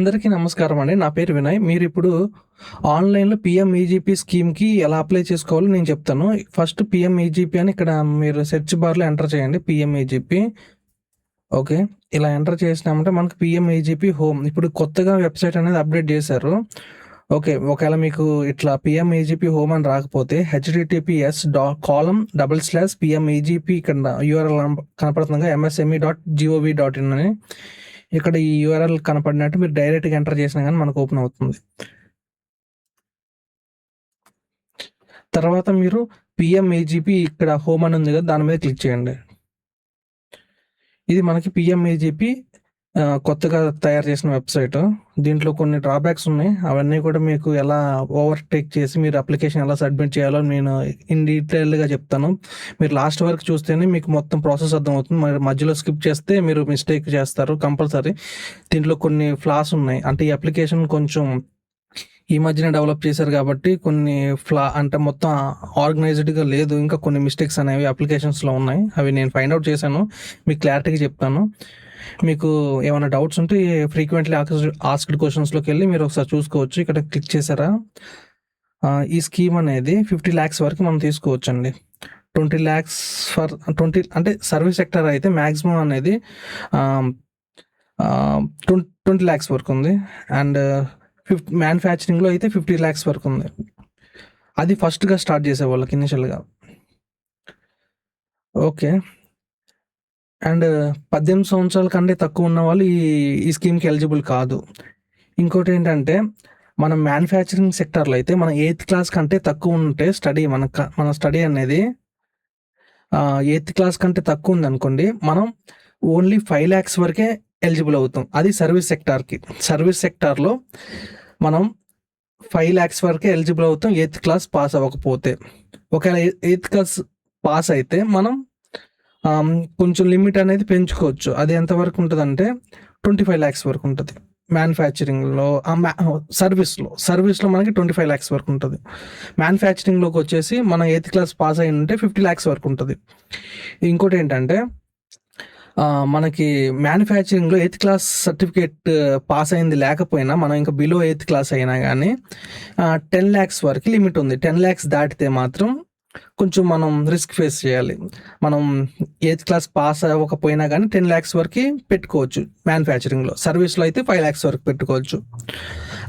అందరికీ నమస్కారం అండి. నా పేరు వినయ్. మీరిప్పుడు ఆన్‌లైన్‌లో పీఎంఈజీపీ స్కీమ్‌కి ఎలా అప్లై చేసుకోవాలో నేను చెప్తాను. ఫస్ట్ పీఎంఈజీపీ అని ఇక్కడ మీరు సెర్చ్ బార్‌లో ఎంటర్ చేయండి పీఎంఈజీపీ. ఓకే. ఇలా ఎంటర్ చేసినామంటే మనకు పీఎంఈజీపీ హోమ్ ఇప్పుడు కొత్తగా వెబ్‌సైట్ అనేది అప్డేట్ చేశారు. ఓకే. ఒకవేళ మీకు ఇట్లా పీఎంఈజీపీ హోమ్ అని రాకపోతే https://pmegp ఇక్కడ యూఆర్ఎల్ కనపడుతుందిగా msme.gov.in అని. ఇక్కడ ఈ యూఆర్ఎల్ కనపడినట్టు మీరు డైరెక్ట్‌గా ఎంటర్ చేసినా గానీ మనకు ఓపెన్ అవుతుంది. తర్వాత మీరు పీఎంఈజీపీ ఇక్కడ హోమ్ అని ఉంది కదా! దాని మీద క్లిక్ చేయండి. ఇది మనకి పీఎంఈజీపీ కొత్తగా తయారు చేసిన వెబ్‌సైట్. దీంట్లో కొన్ని డ్రాబ్యాక్స్ ఉన్నాయి. అవన్నీ కూడా మీకు ఎలా ఓవర్‌టేక్ చేసి మీరు అప్లికేషన్ ఎలా సబ్మిట్ చేయాలో నేను ఇన్ డీటెయిల్‌గా చెప్తాను. మీరు లాస్ట్ వరకు చూస్తేనే మీకు మొత్తం ప్రాసెస్ అర్థమవుతుంది. మరి మధ్యలో స్కిప్ చేస్తే మీరు మిస్టేక్ చేస్తారు కంపల్సరీ. దీంట్లో కొన్ని ఫ్లాస్ ఉన్నాయి. అంటే ఈ అప్లికేషన్ కొంచెం ఈ మధ్యనే డెవలప్ చేశారు కాబట్టి కొన్ని అంటే మొత్తం ఆర్గనైజ్డ్‌గా లేదు. ఇంకా కొన్ని మిస్టేక్స్ అనేవి అప్లికేషన్స్‌లో ఉన్నాయి. అవి నేను ఫైండ్ ఔట్ చేశాను. మీకు క్లారిటీగా చెప్తాను. మీకు ఏమైనా డౌట్స్ ఉంటే ఫ్రీక్వెంట్లీ ఆస్క్డ్ క్వెషన్స్‌లోకి వెళ్ళి మీరు ఒకసారి చూసుకోవచ్చు. ఇక్కడ క్లిక్ చేశారా? ఈ స్కీమ్ అనేది 50 lakhs వరకు మనం తీసుకోవచ్చండి. 20 lakhs ఫర్ 20 అంటే సర్వీస్ సెక్టర్ అయితే మాక్సిమం అనేది 20 lakhs వరకు ఉంది. అండ్ మ్యానుఫ్యాక్చరింగ్‌లో అయితే 50 lakhs వరకు ఉంది. అది ఫస్ట్‌గా స్టార్ట్ చేసే వాళ్ళకి ఇనిషియల్‌గా. ఓకే. అండ్ 18 సంవత్సరాల కంటే తక్కువ ఉన్న వాళ్ళు ఈ స్కీమ్‌కి ఎలిజిబుల్ కాదు. ఇంకోటేంటంటే మనం మ్యానుఫ్యాక్చరింగ్ సెక్టార్‌లో అయితే మనం 8th క్లాస్ కంటే తక్కువ ఉంటే మన స్టడీ అనేది 8th క్లాస్ కంటే తక్కువ ఉందనుకోండి, మనం ఓన్లీ 5 lakhs వరకే ఎలిజిబుల్ అవుతాం. అది సర్వీస్ సెక్టార్‌కి. సర్వీస్ సెక్టార్‌లో మనం 5 lakhs వరకే ఎలిజిబుల్ అవుతాం 8th క్లాస్ పాస్ అవ్వకపోతే. ఒకవేళ 8th క్లాస్ పాస్ అయితే మనం కొంచెం లిమిట్ అనేది పెంచుకోవచ్చు. అది ఎంతవరకు ఉంటదంటే 25 lakhs వరకు ఉంటది. మ్యానుఫ్యాక్చరింగ్‌లో సర్వీస్‌లో మనకి 25 lakhs వరకు ఉంటది. మ్యానుఫ్యాక్చరింగ్‌లోకి వచ్చేసి మనం 8th క్లాస్ పాస్ అయ్యి ఉంటే 50 lakhs వరకు ఉంటది. ఇంకోటేంటంటే మనకి మ్యానుఫ్యాక్చరింగ్‌లో 8th క్లాస్ సర్టిఫికేట్ పాస్ అయింది లేకపోయినా మనం ఇంకా బిలో 8th క్లాస్ అయినా గానీ 10 lakhs వరకు లిమిట్ ఉంది. 10 lakhs దాటితే మాత్రం కొంచెం మనం రిస్క్ ఫేస్ చేయాలి. మనం 8th క్లాస్ పాస్ అవ్వకపోయినా కానీ 10 lakhs వరకు పెట్టుకోవచ్చు మ్యానుఫ్యాక్చరింగ్‌లో. సర్వీస్‌లో అయితే 5 lakhs వరకు పెట్టుకోవచ్చు.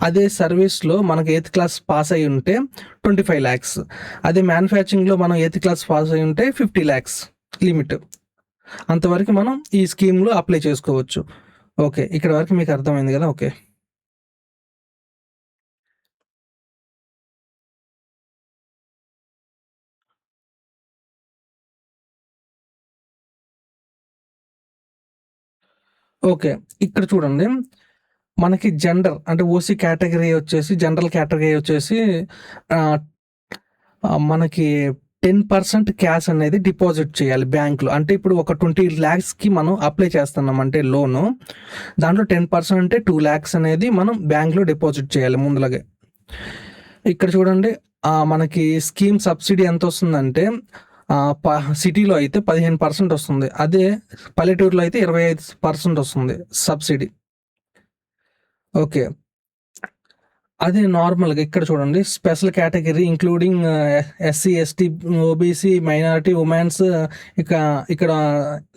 అదే సర్వీస్‌లో మనకు 8th క్లాస్ పాస్ అయ్యి ఉంటే 25 lakhs. అదే మ్యానుఫ్యాక్చరింగ్‌లో మనం 8th క్లాస్ పాస్ అయ్యి ఉంటే 50 lakhs లిమిట్. అంతవరకు మనం ఈ స్కీమ్‌లో అప్లై చేసుకోవచ్చు. ఓకే. ఇక్కడ వరకు మీకు అర్థమైంది కదా! ఓకే. ఓకే. ఇక్కడ చూడండి. మనకి జెండర్ అంటే ఓసీ కేటగిరీ వచ్చేసి జనరల్ కేటగిరీ వచ్చేసి ఆహ్, మనకి 10% క్యాష్ అనేది డిపాజిట్ చేయాలి బ్యాంక్‌లో. అంటే ఇప్పుడు ఒక 20 lakhsకి మనం అప్లై చేస్తున్నాం అంటే లోను. దాంట్లో 10% అంటే 2 lakhs అనేది మనం బ్యాంక్‌లో డిపాజిట్ చేయాలి ముందులాగే. ఇక్కడ చూడండి మనకి స్కీమ్ సబ్సిడీ ఎంతొస్తుందంటే సిటీలో అయితే 15% వస్తుంది. అదే పల్లెటూరులో అయితే 25% వస్తుంది సబ్సిడీ. ఓకే. అదే నార్మల్‌గా ఇక్కడ చూడండి special category including SC, ST, OBC, minority, women's ఇక్కడ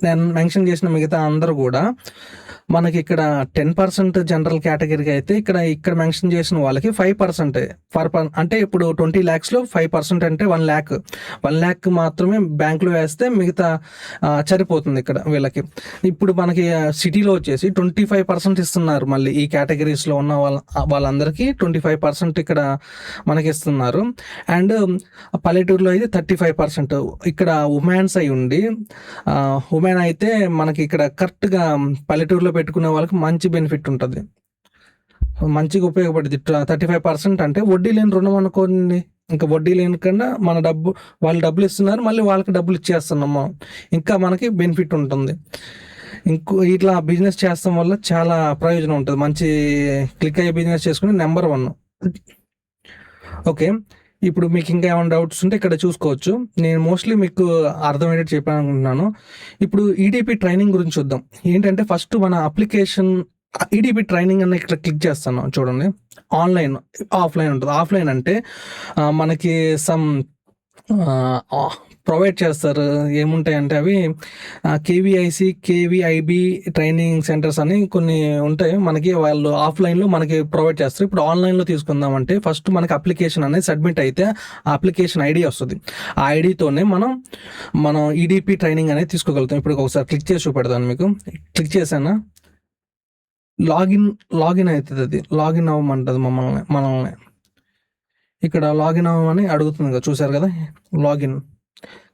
నేను మెన్షన్ చేసిన మిగతా అందరూ కూడా మనకి ఇక్కడ 10% జనరల్ కేటగిరీకి అయితే ఇక్కడ మెన్షన్ చేసిన వాళ్ళకి 5% అంటే ఇప్పుడు 20 lakhsలో 5% అంటే 1 lakh. 1 lakh మాత్రమే బ్యాంక్‌లో వేస్తే మిగతా సరిపోతుంది ఇక్కడ వీళ్ళకి. ఇప్పుడు మనకి సిటీలో వచ్చేసి 25% ఇస్తున్నారు మళ్ళీ ఈ కేటగిరీస్‌లో ఉన్న వాళ్ళందరికీ 25% ఇక్కడ మనకి ఇస్తున్నారు. అండ్ పల్లెటూరులో అయితే 35%. ఇక్కడ ఉమెన్స్ అయి ఉండి ఉమెన్ అయితే మనకి ఇక్కడ కరెక్ట్‌గా పల్లెటూరులో పెట్టుకునే వాళ్ళకి మంచి బెనిఫిట్ ఉంటది. మంచిగా ఉపయోగపడిద్ది. 35% అంటే వడ్డీ లేని రుణం అనుకోండి. ఇంకా వడ్డీ లేనికన్నా వాళ్ళు డబ్బులు ఇస్తున్నారు. మళ్ళీ వాళ్ళకి డబ్బులు ఇచ్చేస్తున్నాం మనం. ఇంకా మనకి బెనిఫిట్ ఉంటుంది. ఇట్లా బిజినెస్ చేస్తాం వల్ల చాలా ప్రయోజనం ఉంటది. మంచి క్లిక్ అయ్యే బిజినెస్ చేసుకుని నంబర్ 1. ఓకే. ఇప్పుడు మీకు ఇంకా ఏమైనా డౌట్స్ ఉంటే ఇక్కడ చూసుకోవచ్చు. నేను మోస్ట్‌లీ మీకు అర్థమయ్యేటట్టు చెప్పాననుకుంటున్నాను. ఇప్పుడు ఈడీపీ ట్రైనింగ్ గురించి చూద్దాం. ఏంటంటే ఫస్ట్ మన ఈడీపీ ట్రైనింగ్ అని ఇక్కడ క్లిక్ చేస్తాను చూడండి. ఆన్లైన్, ఆఫ్లైన్ ఉంటుంది. ఆఫ్లైన్ అంటే మనకి సమ్ ప్రొవైడ్ చేస్తారు. ఏముంటాయంటే అవి కేవీఐసి, కేవీఐబి ట్రైనింగ్ సెంటర్స్ అని కొన్ని ఉంటాయి. మనకి వాళ్ళు ఆఫ్లైన్లో మనకి ప్రొవైడ్ చేస్తారు. ఇప్పుడు ఆన్లైన్లో తీసుకుందామంటే ఫస్ట్ మనకి అప్లికేషన్ అనేది సబ్మిట్ అయితే ఆ అప్లికేషన్ ఐడి వస్తుంది. ఆ ఐడితోనే మనం ఈడీపీ ట్రైనింగ్ అనేది తీసుకోగలుగుతాం. ఇప్పుడు ఒకసారి క్లిక్ చేసి చూపెడతాను మీకు. క్లిక్ చేశానా, లాగిన్ అవుతుంది. అది లాగిన్ అవ్వమంటుంది మనల్ని. ఇక్కడ లాగిన్ అవ్వమని అడుగుతుంది కదా, చూసారు కదా లాగిన్.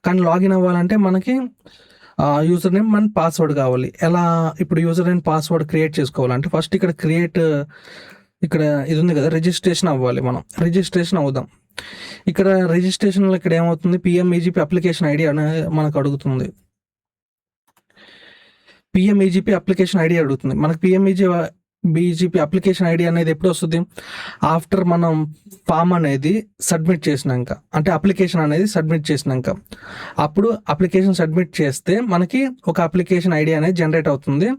కానీ లాగిన్ అవ్వాలంటే మనకి యూజర్ నేమ్ అండ్ పాస్వర్డ్ కావాలి. ఎలా ఇప్పుడు యూజర్ నేమ్ పాస్వర్డ్ క్రియేట్ చేసుకోవాలంటే ఫస్ట్ ఇక్కడ ఇక్కడ ఇది ఉంది కదా, రిజిస్ట్రేషన్ అవ్వాలి. మనం రిజిస్ట్రేషన్ అవుదాం. ఇక్కడ రిజిస్ట్రేషన్లో ఇక్కడ ఏమవుతుంది, పిఎంఈజీపీ అప్లికేషన్ ఐడి అనేది మనకు అడుగుతుంది. పిఎంఈజీపీ అప్లికేషన్ ఐడి అడుగుతుంది మనకి. బీజీపీ అప్లికేషన్ ఐడి అనేది ఎప్పుడు వస్తుంది, ఆఫ్టర్ మనం ఫామ్ అనేది సబ్మిట్ చేసినాక, అంటే అప్లికేషన్ అనేది సబ్మిట్ చేసినాక. అప్పుడు అప్లికేషన్ సబ్మిట్ చేస్తే మనకి ఒక అప్లికేషన్ ఐడి అనేది జనరేట్ అవుతుంది.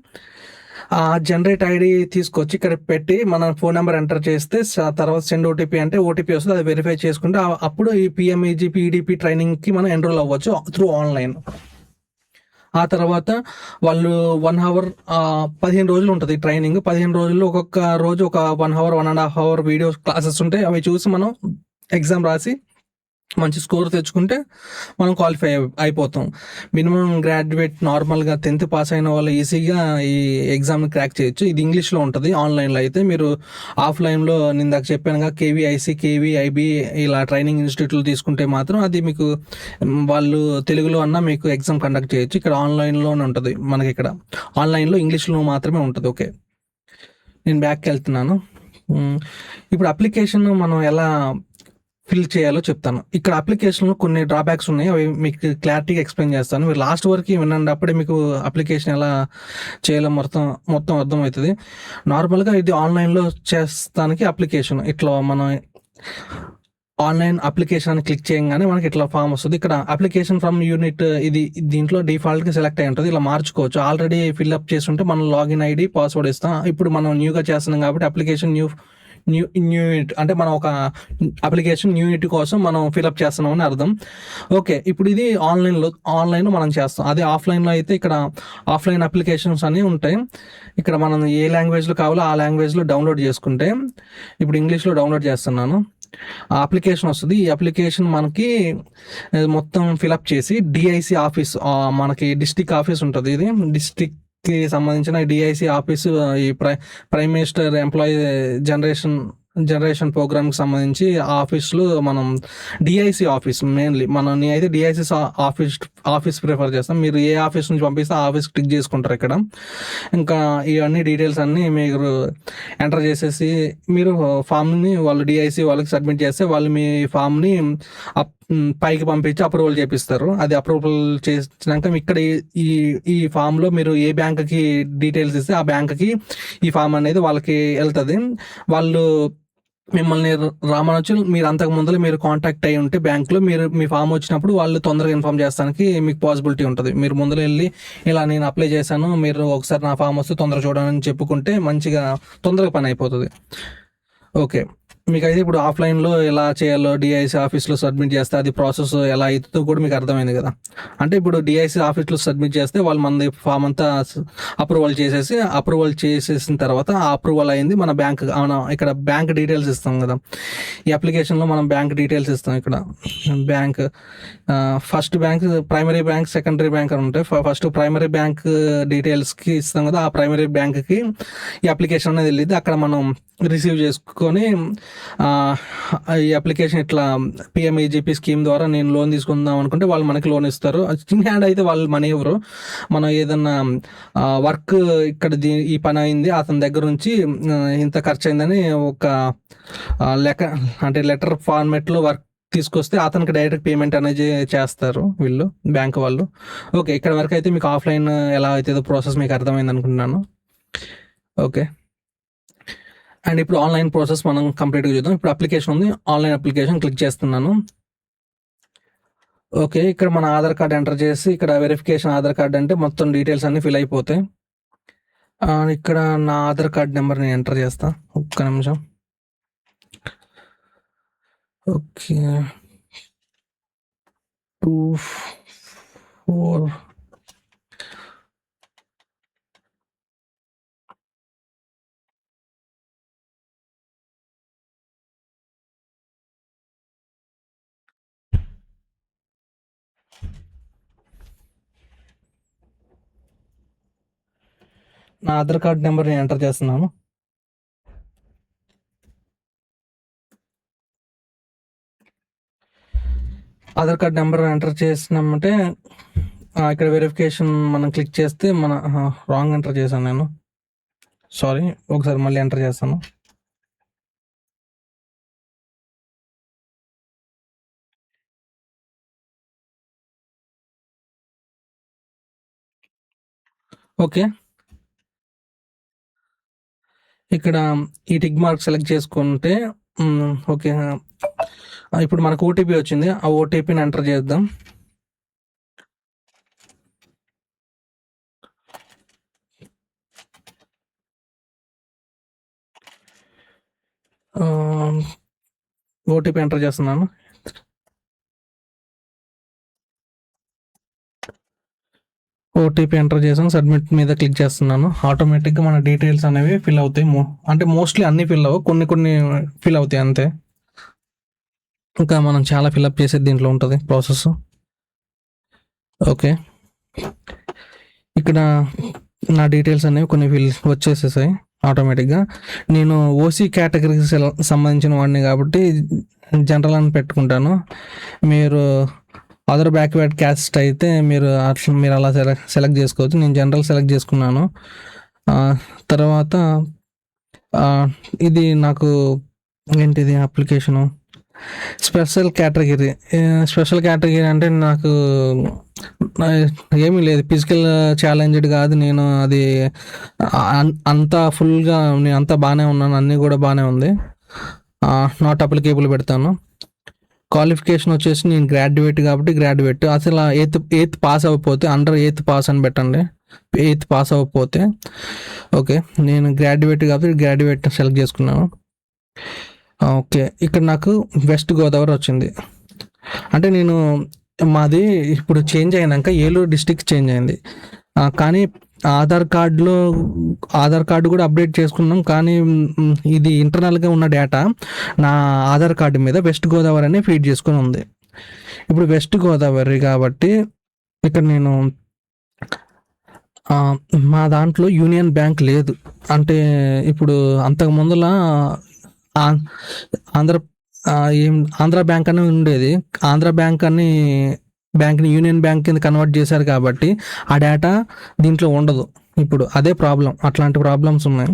ఆ జనరేట్ ఐడి తీసుకొచ్చి ఇక్కడ పెట్టి మన ఫోన్ నెంబర్ ఎంటర్ చేస్తే తర్వాత సెండ్ ఓటీపీ అంటే ఓటీపీ వస్తుంది. అది వెరిఫై చేసుకుంటే అప్పుడు ఈ పిఎంఈజీపీ ఈడీపీ ట్రైనింగ్కి మనం ఎన్రోల్ అవ్వచ్చు త్రూ ఆన్లైన్. ఆ తర్వాత వాళ్ళు 1 hour 15 రోజులు ఉంటుంది ట్రైనింగ్. 15 రోజుల్లో ఒక్కొక్క రోజు ఒక 1 hour 1.5 hour వీడియో క్లాసెస్ ఉంటాయి. అవి చూసి మనం ఎగ్జామ్ రాసి మంచి స్కోర్ తెచ్చుకుంటే మనం క్వాలిఫై అయిపోతాం. మినిమం గ్రాడ్యుయేట్ నార్మల్గా 10th పాస్ అయిన వాళ్ళు ఈజీగా ఈ ఎగ్జామ్ని క్రాక్ చేయొచ్చు. ఇది ఇంగ్లీష్లో ఉంటుంది. ఆన్లైన్లో అయితే మీరు ఆఫ్లైన్లో నేను ఇందాక చెప్పానుగా కేవీఐసి, కేవీఐబి ఇలా ట్రైనింగ్ ఇన్స్టిట్యూట్లు తీసుకుంటే మాత్రం అది మీకు వాళ్ళు తెలుగులో అన్నా మీకు ఎగ్జామ్ కండక్ట్ చేయొచ్చు. ఇక్కడ ఆన్లైన్లోనే ఉంటుంది. మనకి ఇక్కడ ఆన్లైన్లో ఇంగ్లీష్లో మాత్రమే ఉంటుంది. ఓకే, నేను బ్యాక్కి వెళ్తున్నాను. ఇప్పుడు అప్లికేషన్ మనం ఎలా ఫిల్ చేయాలో చెప్తాను. ఇక్కడ అప్లికేషన్లో కొన్ని డ్రాబ్యాక్స్ ఉన్నాయి, అవి మీకు క్లారిటీగా ఎక్స్ప్లెయిన్ చేస్తాను. మీరు లాస్ట్ వరకు వినండి, అప్పుడే మీకు అప్లికేషన్ ఎలా చేయాలో మొత్తం అర్థమవుతుంది. నార్మల్గా ఇది ఆన్లైన్లో చేస్తానికి అప్లికేషన్ ఇట్లా మనం ఆన్లైన్ అప్లికేషన్ అని క్లిక్ చేయగానే మనకి ఇట్లా ఫామ్ వస్తుంది. ఇక్కడ అప్లికేషన్ ఫ్రమ్ యూనిట్ ఇది దీంట్లో డిఫాల్ట్గా సెలెక్ట్ అయి ఉంటుంది. ఇలా మార్చుకోవచ్చు. ఆల్రెడీ ఫిల్అప్ చేస్తుంటే మనం లాగిన్ ఐడి పాస్వర్డ్ ఇస్తాం. ఇప్పుడు మనం న్యూగా చేస్తున్నాం కాబట్టి అప్లికేషన్ న్యూ యూనిట్ అంటే మనం ఒక అప్లికేషన్ యూనిట్ కోసం మనం ఫిల్అప్ చేస్తున్నాం అని అర్థం. ఓకే, ఇప్పుడు ఇది ఆన్లైన్లో మనం చేస్తాం. అదే ఆఫ్లైన్లో అయితే ఇక్కడ ఆఫ్లైన్ అప్లికేషన్స్ అన్నీ ఉంటాయి. ఇక్కడ మనం ఏ లాంగ్వేజ్లో కావాలో ఆ లాంగ్వేజ్లో డౌన్లోడ్ చేసుకుంటే, ఇప్పుడు ఇంగ్లీష్లో డౌన్లోడ్ చేస్తున్నాను. ఆ అప్లికేషన్ వస్తుంది. ఈ అప్లికేషన్ మనకి మొత్తం ఫిలప్ చేసి డిఐసి ఆఫీస్, మనకి డిస్టిక్ ఆఫీస్ ఉంటుంది. ఇది డిస్టిక్కి సంబంధించిన డిఐసి ఆఫీసు, ఈ ప్రైమ్ మినిస్టర్ ఎంప్లాయీ జనరేషన్ ప్రోగ్రామ్కి సంబంధించి ఆఫీస్లో మనం డిఐసి ఆఫీస్ మెయిన్లీ నేనైతే డిఐసి ఆఫీస్ ప్రిఫర్ చేస్తాం. మీరు ఏ ఆఫీస్ నుంచి పంపిస్తే ఆ ఆఫీస్ క్లిక్ చేసుకుంటారు. ఇక్కడ ఇంకా ఇవన్నీ డీటెయిల్స్ అన్నీ మీరు ఎంటర్ చేసేసి మీరు ఫామ్ని వాళ్ళు డిఐసి వాళ్ళకి సబ్మిట్ చేస్తే వాళ్ళు మీ ఫామ్ని పైకి పంపించి అప్రూవల్ చేపిస్తారు. అది అప్రూవల్ చేసినాక ఇక్కడ ఈ ఫామ్లో మీరు ఏ బ్యాంక్కి డీటెయిల్స్ ఇస్తే ఆ బ్యాంక్కి ఈ ఫామ్ అనేది వాళ్ళకి వెళ్తుంది. వాళ్ళు మిమ్మల్ని రామనొచ్చి మీరు అంతకు ముందర మీరు కాంటాక్ట్ అయ్యి ఉంటే బ్యాంక్లో మీ ఫామ్ వచ్చినప్పుడు వాళ్ళు తొందరగా ఇన్ఫామ్ చేస్తానికి మీకు పాసిబిలిటీ ఉంటుంది. మీరు ముందర వెళ్ళి ఇలా నేను అప్లై చేశాను, మీరు ఒకసారి నా ఫామ్ వస్తే తొందరగా చూడాలని చెప్పుకుంటే మంచిగా తొందరగా పని అయిపోతుంది. ఓకే, మీకైతే ఇప్పుడు ఆఫ్లైన్లో ఎలా చేయాలో డిఐసి ఆఫీస్లో సబ్మిట్ చేస్తే అది ప్రాసెస్ ఎలా అవుతుందో కూడా మీకు అర్థమైంది కదా. అంటే ఇప్పుడు డిఐసి ఆఫీస్లో సబ్మిట్ చేస్తే వాళ్ళు మన ఫామ్ అంతా అప్రూవల్ చేసేసిన తర్వాత ఆ అప్రూవల్ అయింది మన బ్యాంక్, ఇక్కడ బ్యాంక్ డీటెయిల్స్ ఇస్తాం కదా. ఈ అప్లికేషన్లో మనం బ్యాంక్ డీటెయిల్స్ ఇస్తాం. ఇక్కడ bank first bank, primary bank, secondary bank అని ఉంటాయి. ఫస్ట్ ప్రైమరీ బ్యాంక్ డీటెయిల్స్కి ఇస్తాం కదా. ఆ ప్రైమరీ బ్యాంక్కి ఈ అప్లికేషన్ అనేది వెళ్ళింది. అక్కడ మనం రిసీవ్ చేసుకొని ఈ అప్లికేషన్ ఇట్లా పిఎంఈజీపీ స్కీమ్ ద్వారా నేను లోన్ తీసుకుందాం అనుకుంటే వాళ్ళు మనకి లోన్ ఇస్తారు. చిన్న హ్యాండ్ అయితే వాళ్ళు మనీ ఇవ్వరు. మనం ఏదన్నా వర్క్ ఇక్కడ ఈ పని అయింది అతని దగ్గర నుంచి ఇంత ఖర్చు అయిందని ఒక లెటర్ ఫార్మేట్లో వర్క్ తీసుకొస్తే అతనికి డైరెక్ట్ పేమెంట్ అనేది చేస్తారు వీళ్ళు, బ్యాంక్ వాళ్ళు. ఓకే, ఇక్కడ వరకు అయితే మీకు ఆఫ్లైన్ ఎలా అవుతుందో ప్రాసెస్ మీకు అర్థమైంది అనుకుంటున్నాను. ఓకే, అండ్ ఇప్పుడు ఆన్లైన్ ప్రాసెస్ మనం కంప్లీట్గా చూద్దాం. ఇప్పుడు అప్లికేషన్ ఉంది, ఆన్లైన్ అప్లికేషన్ క్లిక్ చేస్తున్నాను. ఓకే, ఇక్కడ మన ఆధార్ కార్డ్ ఎంటర్ చేసి ఇక్కడ వెరిఫికేషన్ ఆధార్ కార్డ్ అంటే మొత్తం డీటెయిల్స్ అన్నీ ఫిల్ అయిపోతాయి. ఇక్కడ నా ఆధార్ కార్డ్ నెంబర్ నేను ఎంటర్ చేస్తా. ఒక్క నిమిషం. ఓకే. 24 నా ఆధార్ కార్డ్ నెంబర్ నేను ఎంటర్ చేస్తున్నాను. ఆధార్ కార్డ్ నెంబర్ ఎంటర్ చేసినామంటే ఇక్కడ వెరిఫికేషన్ మనం క్లిక్ చేస్తే రాంగ్ ఎంటర్ చేశాను నేను. సారీ, ఒకసారి మళ్ళీ ఎంటర్ చేస్తాను. ఓకే, ఇక్కడ ఈ టిక్ మార్క్ సెలెక్ట్ చేసుకుంటే ఓకే, ఇప్పుడు మనకు ఓటీపీ వచ్చింది. ఆ ఓటీపీని ఎంటర్ చేద్దాం. ఓటీపీ ఎంటర్ చేస్తున్నాను. ఓటీపీ ఎంటర్ చేసాను. సబ్మిట్ మీద క్లిక్ చేస్తున్నాను. ఆటోమేటిక్గా మన డీటెయిల్స్ అనేవి ఫిల్ అవుతాయి. అంటే మోస్ట్లీ అన్నీ ఫిల్ అవ్వవు, కొన్ని ఫిల్ అవుతాయి అంతే. ఇంకా మనం చాలా ఫిల్అప్ చేసేది దీంట్లో ఉంటుంది ప్రాసెస్. ఓకే, ఇక్కడ నా డీటెయిల్స్ అనేవి కొన్ని వచ్చేసేసాయి ఆటోమేటిక్గా. నేను ఓసీ కేటగిరీకి సంబంధించిన వాడిని కాబట్టి జనరల్ అని పెట్టుకుంటాను. మీరు అదర్ బ్యాక్వర్డ్ క్యాస్ట్ అయితే మీరు అలా సెలెక్ట్ చేసుకోవచ్చు. నేను జనరల్ సెలెక్ట్ చేసుకున్నాను. తర్వాత ఇది నాకు ఏంటిది application special category. Special category అంటే నాకు ఏమీ లేదు, ఫిజికల్ ఛాలెంజ్డ్ కాదు నేను. అది అంతా ఫుల్గా నేను అంతా బాగానే ఉన్నాను, అన్నీ కూడా బాగానే ఉంది. నాట్ అప్లికేబుల్ పెడతాను. క్వాలిఫికేషన్ వచ్చేసి నేను గ్రాడ్యుయేట్ కాబట్టి గ్రాడ్యుయేట్. అసలు ఎయిత్ పాస్ అవ్వకపోతే అండర్ 8th పాస్ అని పెట్టండి. 8th పాస్ అవ్వకపోతే. ఓకే, నేను గ్రాడ్యుయేట్ కాబట్టి గ్రాడ్యుయేట్ సెలెక్ట్ చేసుకున్నాను. ఓకే, ఇక్కడ నాకు వెస్ట్ గోదావరి వచ్చింది. అంటే నేను మాది ఇప్పుడు చేంజ్ అయినాక ఏలూరు డిస్టిక్ చేంజ్ అయింది. కానీ ఆధార్ కార్డు కూడా అప్డేట్ చేసుకున్నాం. కానీ ఇది ఇంటర్నల్గా ఉన్న డేటా నా ఆధార్ కార్డు మీద వెస్ట్ గోదావరి అని ఫీడ్ చేసుకుని ఉంది. ఇప్పుడు వెస్ట్ గోదావరి కాబట్టి ఇక్కడ నేను మా దాంట్లో యూనియన్ బ్యాంక్ లేదు. అంటే ఇప్పుడు అంతకు ముందులా ఆంధ్ర బ్యాంక్ అని ఉండేది. ఆంధ్ర బ్యాంక్ని యూనియన్ బ్యాంక్ కింద కన్వర్ట్ చేశారు కాబట్టి ఆ డేటా దీంట్లో ఉండదు. ఇప్పుడు అదే ప్రాబ్లం, అట్లాంటి ప్రాబ్లమ్స్ ఉన్నాయి.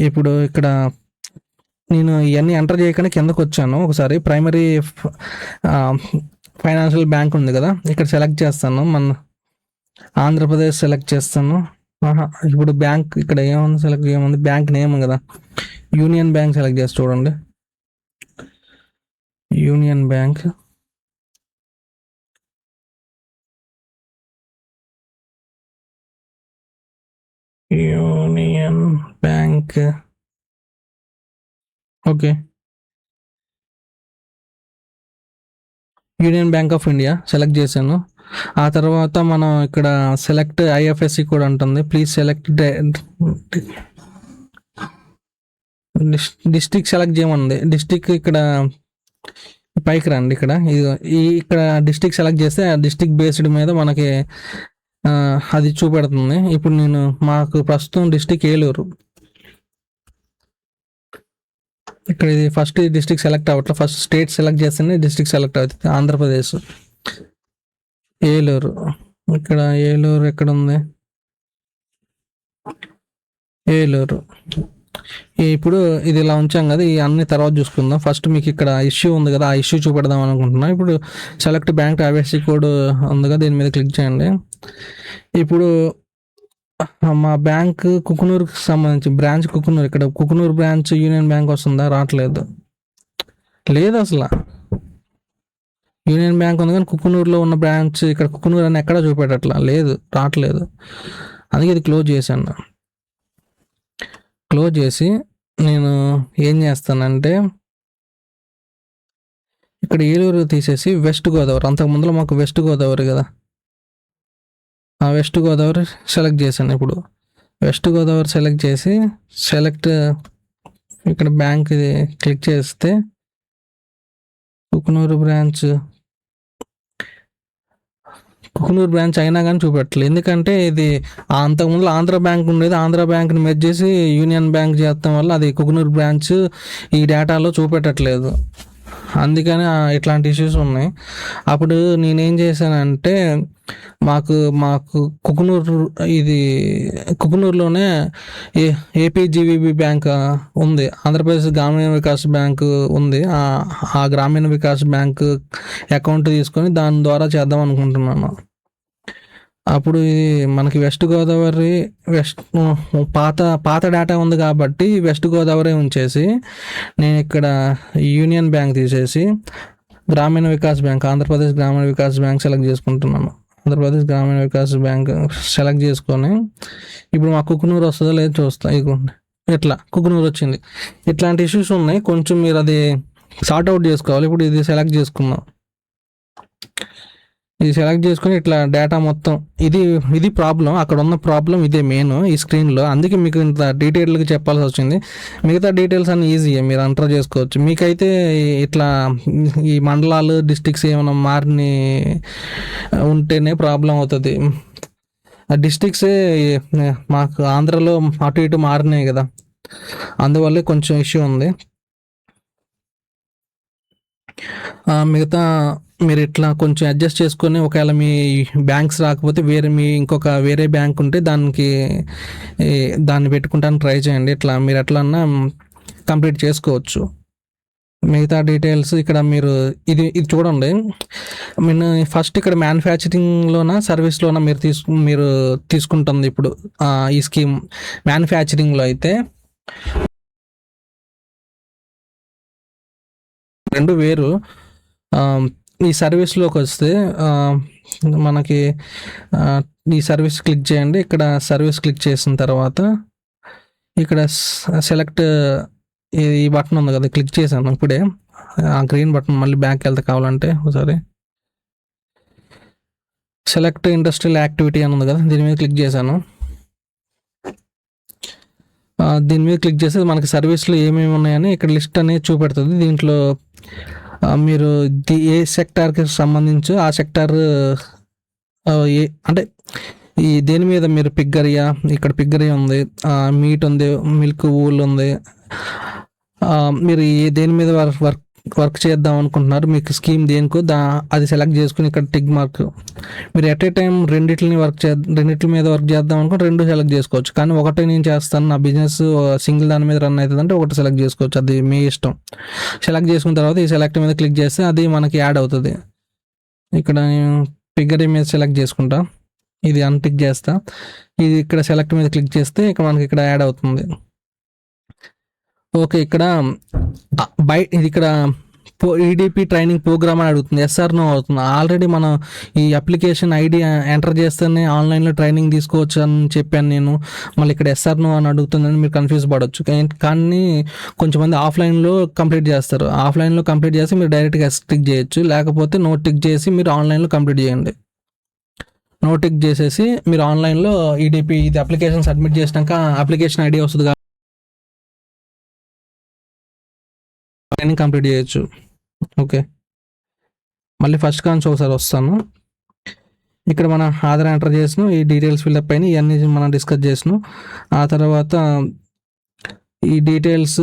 ఇప్పుడు ఇక్కడ నేను ఇవన్నీ ఎంటర్ చేయకుండా కిందకు వచ్చాను. ఒకసారి ప్రైమరీ ఫైనాన్షియల్ బ్యాంక్ ఉంది కదా, ఇక్కడ సెలెక్ట్ చేస్తాను. మన ఆంధ్రప్రదేశ్ సెలెక్ట్ చేస్తాను. ఇప్పుడు బ్యాంక్ ఇక్కడ ఏముంది బ్యాంక్ నేమ్ కదా, యూనియన్ బ్యాంక్ సెలెక్ట్ చేసి చూడండి. Union Bank, Union Bank. Okay, Union Bank of India select చేశాను. ఆ తర్వాత మనం ఇక్కడ సెలెక్ట్ ఐఎఫ్ఎస్సి కూడా ఉంటుంది. ప్లీజ్ సెలెక్ట్ డిస్టిక్ సెలెక్ట్ చేయమంది. డిస్టిక్ ఇక్కడ పైకి రండి. ఇక్కడ డిస్టిక్ సెలెక్ట్ చేస్తే ఆ డిస్టిక్ బేస్డ్ మీద మనకి అది చూపెడుతుంది. ఇప్పుడు మాకు ప్రస్తుతం డిస్టిక్ ఏలూరు. ఇక్కడ ఇది ఫస్ట్ డిస్టిక్ సెలెక్ట్ అవ్వట్లేదు. ఫస్ట్ స్టేట్ సెలెక్ట్ చేస్తేనే డిస్టిక్ సెలెక్ట్ అవుతుంది. ఆంధ్రప్రదేశ్, ఏలూరు. ఇక్కడ ఏలూరు ఎక్కడ ఉంది? ఏలూరు. ఇప్పుడు ఇది ఇలా ఉంచాం కదా, ఈ అన్ని తర్వాత చూసుకుందాం. ఫస్ట్ మీకు ఇక్కడ ఇష్యూ ఉంది కదా, ఆ ఇష్యూ చూపెడదాం అనుకుంటున్నా. ఇప్పుడు సెలెక్ట్ బ్యాంక్ ఐఎఫ్ఎస్సి కోడ్ ఉంది కదా, దీని మీద క్లిక్ చేయండి. ఇప్పుడు మా బ్యాంక్ కుకునూరుకి సంబంధించి బ్రాంచ్ కుకునూరు. ఇక్కడ కుకునూరు బ్రాంచ్ యూనియన్ బ్యాంక్ వస్తుందా? రావట్లేదు. లేదు, అసలు యూనియన్ బ్యాంక్ ఉంది కానీ కుకునూరులో ఉన్న బ్రాంచ్ ఇక్కడ కుకునూరు అని ఎక్కడ చూపెట్టట్లా. లేదు, రావట్లేదు. అందుకే ఇది క్లోజ్ చేశాను. క్లోజ్ చేసి నేను ఏం చేస్తానంటే ఇక్కడ ఏలూరు తీసేసి వెస్ట్ గోదావరి, అంతకు ముందులో మాకు వెస్ట్ గోదావరి కదా, ఆ వెస్ట్ గోదావరి సెలెక్ట్ చేశాను. ఇప్పుడు వెస్ట్ గోదావరి సెలెక్ట్ చేసి ఇక్కడ బ్యాంక్ ఇది క్లిక్ చేస్తే కుకునూరు బ్రాంచ్ అయినా కానీ చూపెట్టలేదు. ఎందుకంటే ఇది అంతకుముందు ఆంధ్ర బ్యాంక్ ఉండేది, ఆంధ్ర బ్యాంక్ని మెర్జ్ చేసి యూనియన్ బ్యాంక్ చేస్తాం వల్ల అది కుకునూరు బ్రాంచ్ ఈ డేటాలో చూపెట్టట్లేదు. అందుకని ఇట్లాంటి ఇష్యూస్ ఉన్నాయి. అప్పుడు నేనేం చేశానంటే మాకు కుకునూరులోనే ఏపీజీవీబీ బ్యాంక్ ఉంది, ఆంధ్రప్రదేశ్ గ్రామీణ వికాస్ బ్యాంక్ ఉంది. ఆ గ్రామీణ వికాస్ బ్యాంక్ అకౌంట్ తీసుకొని దాని ద్వారా చేద్దాం అనుకుంటున్నాను. అప్పుడు ఇది మనకి వెస్ట్ గోదావరి పాత డేటా ఉంది కాబట్టి వెస్ట్ గోదావరి ఉంచేసి నేను ఇక్కడ యూనియన్ బ్యాంక్ తీసేసి గ్రామీణ వికాస్ బ్యాంక్, ఆంధ్రప్రదేశ్ గ్రామీణ వికాస్ బ్యాంక్ సెలెక్ట్ చేసుకుంటున్నాను. ఆంధ్రప్రదేశ్ గ్రామీణ వికాస్ బ్యాంక్ సెలెక్ట్ చేసుకొని ఇప్పుడు మా కుకునూరు వస్తుందో లేదో చూస్తా. ఇట్లా కుకునూరు వచ్చింది. ఇట్లాంటి ఇష్యూస్ ఉన్నాయి, కొంచెం మీరు అది సార్ట్ అవుట్ చేసుకోవాలి. ఇప్పుడు ఇది సెలెక్ట్ చేసుకున్నాం. ఇది సెలెక్ట్ చేసుకుని ఇట్లా డేటా మొత్తం ఇది ప్రాబ్లం, అక్కడ ఉన్న ప్రాబ్లం ఇదే మెయిన్ ఈ స్క్రీన్లో. అందుకే మీకు ఇంత డీటెయిల్గా చెప్పాల్సి వచ్చింది. మిగతా డీటెయిల్స్ అన్నీ ఈజీయే, మీరు ఎంటర్ చేసుకోవచ్చు. మీకైతే ఇట్లా ఈ మండలాలు డిస్ట్రిక్ట్స్ ఏమైనా మారిని ఉంటేనే ప్రాబ్లం అవుతుంది. ఆ డిస్ట్రిక్ట్సే మాకు ఆంధ్రలో అటు ఇటు మారినాయి కదా, అందువల్లే కొంచెం ఇష్యూ ఉంది. మిగతా మీరు ఇట్లా కొంచెం అడ్జస్ట్ చేసుకొని ఒకవేళ మీ బ్యాంక్స్ రాకపోతే వేరే బ్యాంక్ ఉంటే దాన్ని పెట్టుకుంటానికి ట్రై చేయండి. ఇట్లా మీరు ఎట్లన్నా కంప్లీట్ చేసుకోవచ్చు. మిగతా డీటెయిల్స్ ఇక్కడ మీరు ఇది చూడండి. మీరు ఫస్ట్ ఇక్కడ మ్యానుఫ్యాక్చరింగ్లోనా సర్వీస్లోనా మీరు తీసుకుంటుంది ఇప్పుడు ఈ స్కీమ్. మ్యానుఫ్యాక్చరింగ్లో అయితే రెండు వేరు. ఈ సర్వీస్లోకి వస్తే మనకి ఈ సర్వీస్ క్లిక్ చేయండి. ఇక్కడ సర్వీస్ క్లిక్ చేసిన తర్వాత ఇక్కడ సెలెక్ట్ ఈ బటన్ ఉంది కదా, క్లిక్ చేశాను ఇప్పుడే. ఆ గ్రీన్ బటన్ మళ్ళీ బ్యాక్ వెళ్తే కావాలంటే ఒకసారి సెలెక్ట్ ఇండస్ట్రియల్ యాక్టివిటీ అని ఉంది కదా, దీని మీద క్లిక్ చేశాను. దీని మీద క్లిక్ చేస్తే మనకి సర్వీస్లు ఏమేమి ఉన్నాయని ఇక్కడ లిస్ట్ అనేది చూపెడుతుంది. దీంట్లో మీరు ఏ సెక్టార్కి సంబంధించి ఆ సెక్టార్ అంటే ఈ దేని మీద మీరు పిగ్గరియా, ఇక్కడ పిగ్గరీ ఉంది, మీట్ ఉంది, మిల్క్, వూల్ ఉంది. మీరు దేని మీద వర్క్ చేద్దాం అనుకుంటున్నారు, మీకు స్కీమ్ దేనికో అది సెలెక్ట్ చేసుకుని ఇక్కడ టిక్ మార్క్. మీరు ఎట్ ఏ టైం రెండిట్ల మీద వర్క్ చేద్దాం అనుకుంటే రెండు సెలెక్ట్ చేసుకోవచ్చు. కానీ ఒకటే నేను చేస్తాను, నా బిజినెస్ సింగిల్ దాని మీద రన్ అవుతుంది అంటే ఒకటి సెలెక్ట్ చేసుకోవచ్చు, అది మీ ఇష్టం. సెలెక్ట్ చేసుకున్న తర్వాత ఈ సెలెక్ట్ మీద క్లిక్ చేస్తే అది మనకి యాడ్ అవుతుంది. ఇక్కడ నేను ఫిగర్ మీద సెలెక్ట్ చేసుకుంటా, ఇది అన్టిక్ చేస్తా. ఇది ఇక్కడ సెలెక్ట్ మీద క్లిక్ చేస్తే మనకి ఇక్కడ యాడ్ అవుతుంది. ఓకే, ఇక్కడ ఇది ఇక్కడ ఈడిపి ట్రైనింగ్ ప్రోగ్రామ్ అని అడుగుతుంది, ఎస్ఆర్ నో అవుతుంది. ఆల్రెడీ మనం ఈ అప్లికేషన్ ఐడి ఎంటర్ చేస్తేనే ఆన్లైన్లో ట్రైనింగ్ తీసుకోవచ్చు అని చెప్పాను నేను. మళ్ళీ ఇక్కడ ఎస్ఆర్ నో అని అడుగుతుందని మీరు కన్ఫ్యూజ్ పడవచ్చు. కానీ కొంచెంమంది ఆఫ్లైన్లో కంప్లీట్ చేస్తారు. ఆఫ్లైన్లో కంప్లీట్ చేసి మీరు డైరెక్ట్గా ఎస్ టిక్ చేయొచ్చు, లేకపోతే నో టిక్ చేసి మీరు ఆన్లైన్లో కంప్లీట్ చేయండి. నో టిక్ చేసేసి మీరు ఆన్లైన్లో ఈడిపి ఇది అప్లికేషన్ సబ్మిట్ చేసినాక అప్లికేషన్ ఐడి వస్తుంది, ట్రైనింగ్ కంప్లీట్ చేయొచ్చు. ఓకే, మళ్ళీ ఫస్ట్ కాన్స్ ఒకసారి వస్తాను. ఇక్కడ మన ఆధార్ ఎంటర్ చేసినాం, ఈ డీటెయిల్స్ ఫిల్అప్ అయినా ఇవన్నీ మనం డిస్కస్ చేసినాం. ఆ తర్వాత ఈ డీటెయిల్స్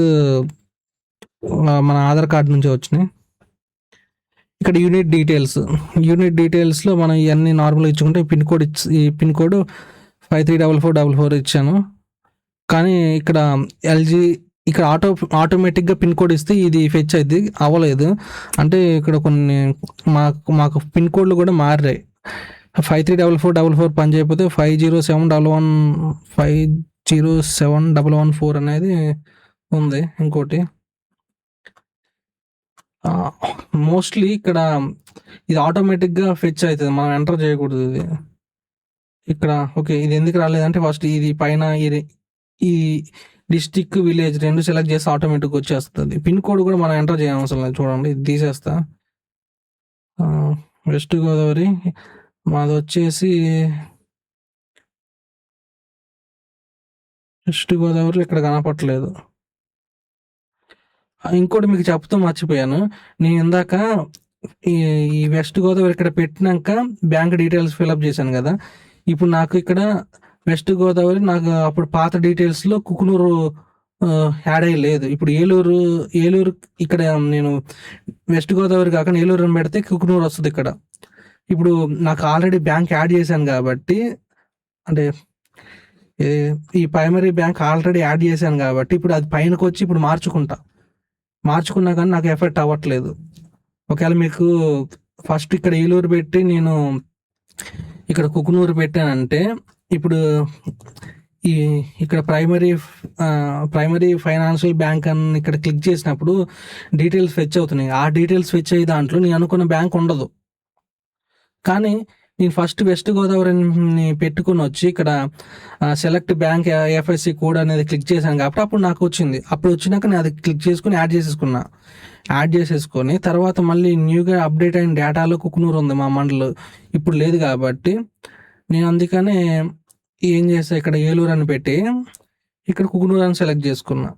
మన ఆధార్ కార్డు నుంచి వచ్చినాయి. ఇక్కడ యూనిట్ డీటెయిల్స్లో మనం ఇవన్నీ నార్మల్గా ఇచ్చుకుంటే ఈ పిన్ కోడ్ 534444 ఇచ్చాను. కానీ ఇక్కడ LG ఇక్కడ ఆటోమేటిక్గా పిన్ కోడ్ ఇస్తే ఇది ఫెచ్ అయితే అవ్వలేదు. అంటే ఇక్కడ కొన్ని మాకు పిన్ కోడ్లు కూడా మారాయి. 534444 పని చేయకపోతే 507114 అనేది ఉంది. ఇంకోటి మోస్ట్లీ ఇక్కడ ఇది ఆటోమేటిక్గా ఫెచ్ అవుతుంది, మనం ఎంటర్ చేయకూడదు ఇది ఇక్కడ. ఓకే, ఇది ఎందుకు రాలేదంటే ఫస్ట్ ఇది పైన ఈ డిస్టిక్ విలేజ్ రెండు సెలెక్ట్ చేస్తే ఆటోమేటిక్గా వచ్చేస్తుంది. పిన్ కోడ్ కూడా మనం ఎంటర్ చేయవసరం లేదు. చూడండి ఇది తీసేస్తా. వెస్ట్ గోదావరి మాది వచ్చేసి వెస్ట్ గోదావరి ఇక్కడ కనపట్లేదు. ఇంకోటి మీకు చెప్తూ మర్చిపోయాను. నేను ఇందాక ఈ ఈ వెస్ట్ గోదావరి ఇక్కడ పెట్టినాక బ్యాంక్ డీటెయిల్స్ ఫిలప్ చేశాను కదా. ఇప్పుడు నాకు ఇక్కడ వెస్ట్ గోదావరి నాకు అప్పుడు పాత డీటెయిల్స్లో కుకునూరు యాడ్ అయ్యి లేదు. ఇప్పుడు ఏలూరు ఇక్కడ నేను వెస్ట్ గోదావరి కాకుండా ఏలూరు అని పెడితే కుకునూరు వస్తుంది ఇక్కడ. ఇప్పుడు నాకు ఆల్రెడీ బ్యాంక్ యాడ్ చేశాను కాబట్టి, అంటే ఈ ప్రైమరీ బ్యాంక్ ఆల్రెడీ యాడ్ చేశాను కాబట్టి ఇప్పుడు అది పైనకి వచ్చి ఇప్పుడు మార్చుకున్నా కానీ నాకు ఎఫెక్ట్ అవ్వట్లేదు. ఒకవేళ మీకు ఫస్ట్ ఇక్కడ ఏలూరు పెట్టి నేను ఇక్కడ కుకునూరు పెట్టానంటే ఇప్పుడు ఇక్కడ ప్రైమరీ ఫైనాన్షియల్ బ్యాంక్ అని ఇక్కడ క్లిక్ చేసినప్పుడు డీటెయిల్స్ ఫెచ్ అవుతున్నాయి. ఆ డీటెయిల్స్ ఫెచ్ అయ్యే దాంట్లో నేను అనుకున్న బ్యాంక్ ఉండదు. కానీ నేను ఫస్ట్ వెస్ట్ గోదావరిని పెట్టుకుని వచ్చి ఇక్కడ సెలెక్ట్ బ్యాంక్ ఎఫ్ఎస్సి కోడ్ అనేది క్లిక్ చేశాను కాబట్టి అప్పుడు నాకు వచ్చింది. అప్పుడు వచ్చినాక నేను అది క్లిక్ చేసుకుని యాడ్ చేసేసుకొని తర్వాత మళ్ళీ న్యూగా అప్డేట్ అయిన డేటాలో కుకునూరు ఉంది మా మండలు, ఇప్పుడు లేదు కాబట్టి నేను అందుకనే ఏం చేస్తా, ఇక్కడ ఏలూరు అని పెట్టి ఇక్కడ కుకునూరు అని సెలెక్ట్ చేసుకున్నా,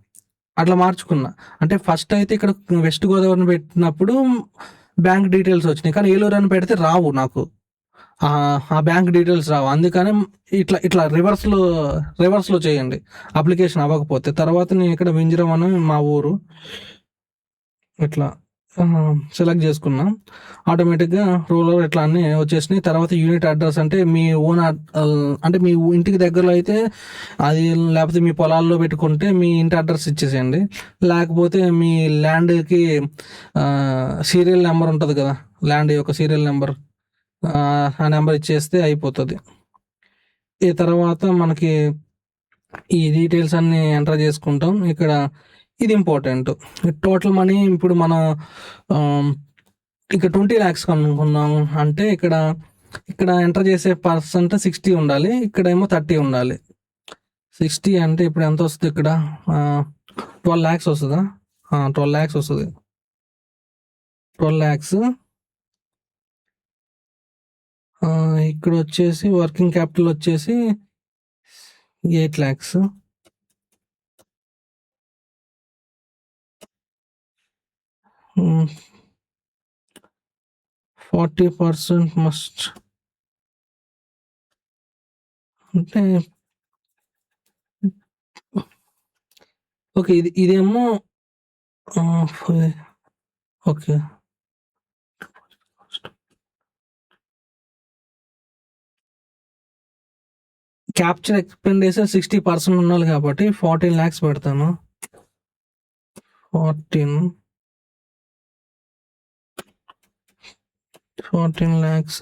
అట్లా మార్చుకున్నా. అంటే ఫస్ట్ అయితే ఇక్కడ వెస్ట్ గోదావరిని పెట్టినప్పుడు బ్యాంక్ డీటెయిల్స్ వచ్చినాయి, కానీ ఏలూరు అని పెడితే రావు నాకు, ఆ బ్యాంక్ డీటెయిల్స్ రావు. అందుకని ఇట్లా రివర్స్లో చేయండి అప్లికేషన్ అవ్వకపోతే. తర్వాత నేను ఇక్కడ వింజరం అని మా ఊరు ఇట్లా సెలెక్ట్ చేసుకున్నా, ఆటోమేటిక్గా రూరల్ ఇట్లా అన్నీ వచ్చేసినాయి. తర్వాత యూనిట్ అడ్రస్ అంటే మీ ఓన్ అంటే మీ ఇంటికి దగ్గరలో అయితే అది, లేకపోతే మీ పొలాల్లో పెట్టుకుంటే మీ ఇంటి అడ్రస్ ఇచ్చేసేయండి. లేకపోతే మీ ల్యాండ్కి సీరియల్ నెంబర్ ఉంటుంది కదా, ల్యాండ్ యొక్క సీరియల్ నెంబర్, ఆ నెంబర్ ఇచ్చేస్తే అయిపోతుంది. ఈ తర్వాత మనకి ఈ డీటెయిల్స్ అన్నీ ఎంటర్ చేసుకుంటాం. ఇక్కడ ఇది ఇంపార్టెంట్, టోటల్ మనీ ఇప్పుడు మనం ఇక్కడ 20 lakhs కనుక్కున్నాం అంటే ఇక్కడ ఎంటర్ చేసే పర్సెంట్ 60 ఉండాలి, ఇక్కడ ఏమో 30 ఉండాలి. 60 అంటే ఇప్పుడు ఎంత వస్తుంది, ఇక్కడ 12 lakhs వస్తుందా? 12 lakhs వస్తుంది. 12 lakhs ఇక్కడ వచ్చేసి వర్కింగ్ క్యాపిటల్ వచ్చేసి 8 lakhs. Hmm. 40% మస్ట్ అంటే ఓకే. ఇదేమో ఓకే. క్యాప్చర్ ఎక్స్పెండిచర్ 60% ఉండాలి కాబట్టి 14 lakhs పెడతాను. 14 lakhs.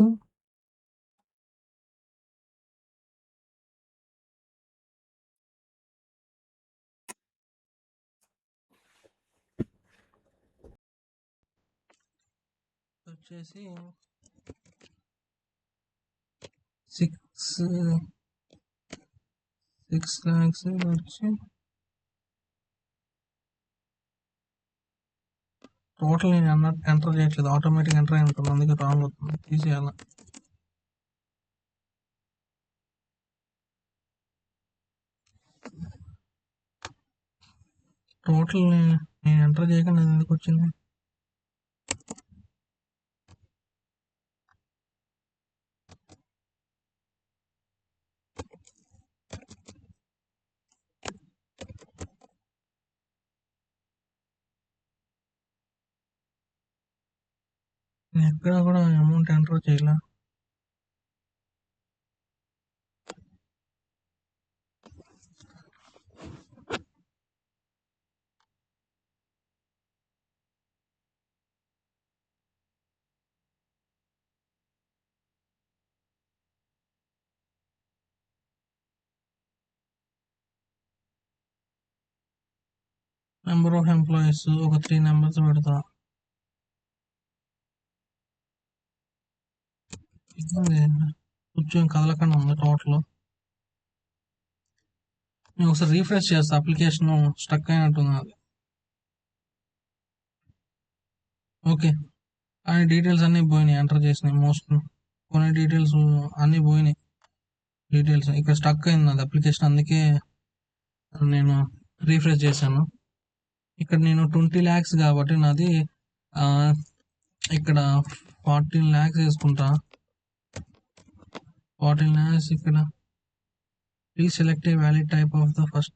వచ్చేసి 6 lakhs వచ్చి టోటల్ నేను ఎంటర్ చేయట్లేదు, ఆటోమేటిక్ ఎంటర్ అయిపోతుంది, అందుకే రాంగ్ అవుతుంది, తీసేయాలి. టోటల్ నేను ఎంటర్ చేయకుండా ఎందుకు వచ్చింది? నేను ఎక్కడ కూడా అమౌంట్ ఎంటర్ చేయలే. నెంబర్ ఆఫ్ ఎంప్లాయీస్ ఒక 3 numbers పెడతా. కొంచెం కదలకుండా ఉంది టోటల్. నేను ఒకసారి రీఫ్రెష్ చేస్తా, అప్లికేషన్ స్టక్ అయినట్టుంది అది. ఓకే, కానీ డీటెయిల్స్ అన్నీ పోయినాయి, ఎంటర్ చేసినాయి మోస్ట్ కొన్ని డీటెయిల్స్ అన్నీ పోయినాయి. డీటెయిల్స్ ఇక్కడ స్టక్ అయింది అది అప్లికేషన్, అందుకే నేను రీఫ్రెష్ చేశాను. ఇక్కడ నేను 20 lakhs కాబట్టి నాది ఇక్కడ 14 lakhs వేసుకుంటా. 14 lakhs ఇక్కడ please select a valid type of the first.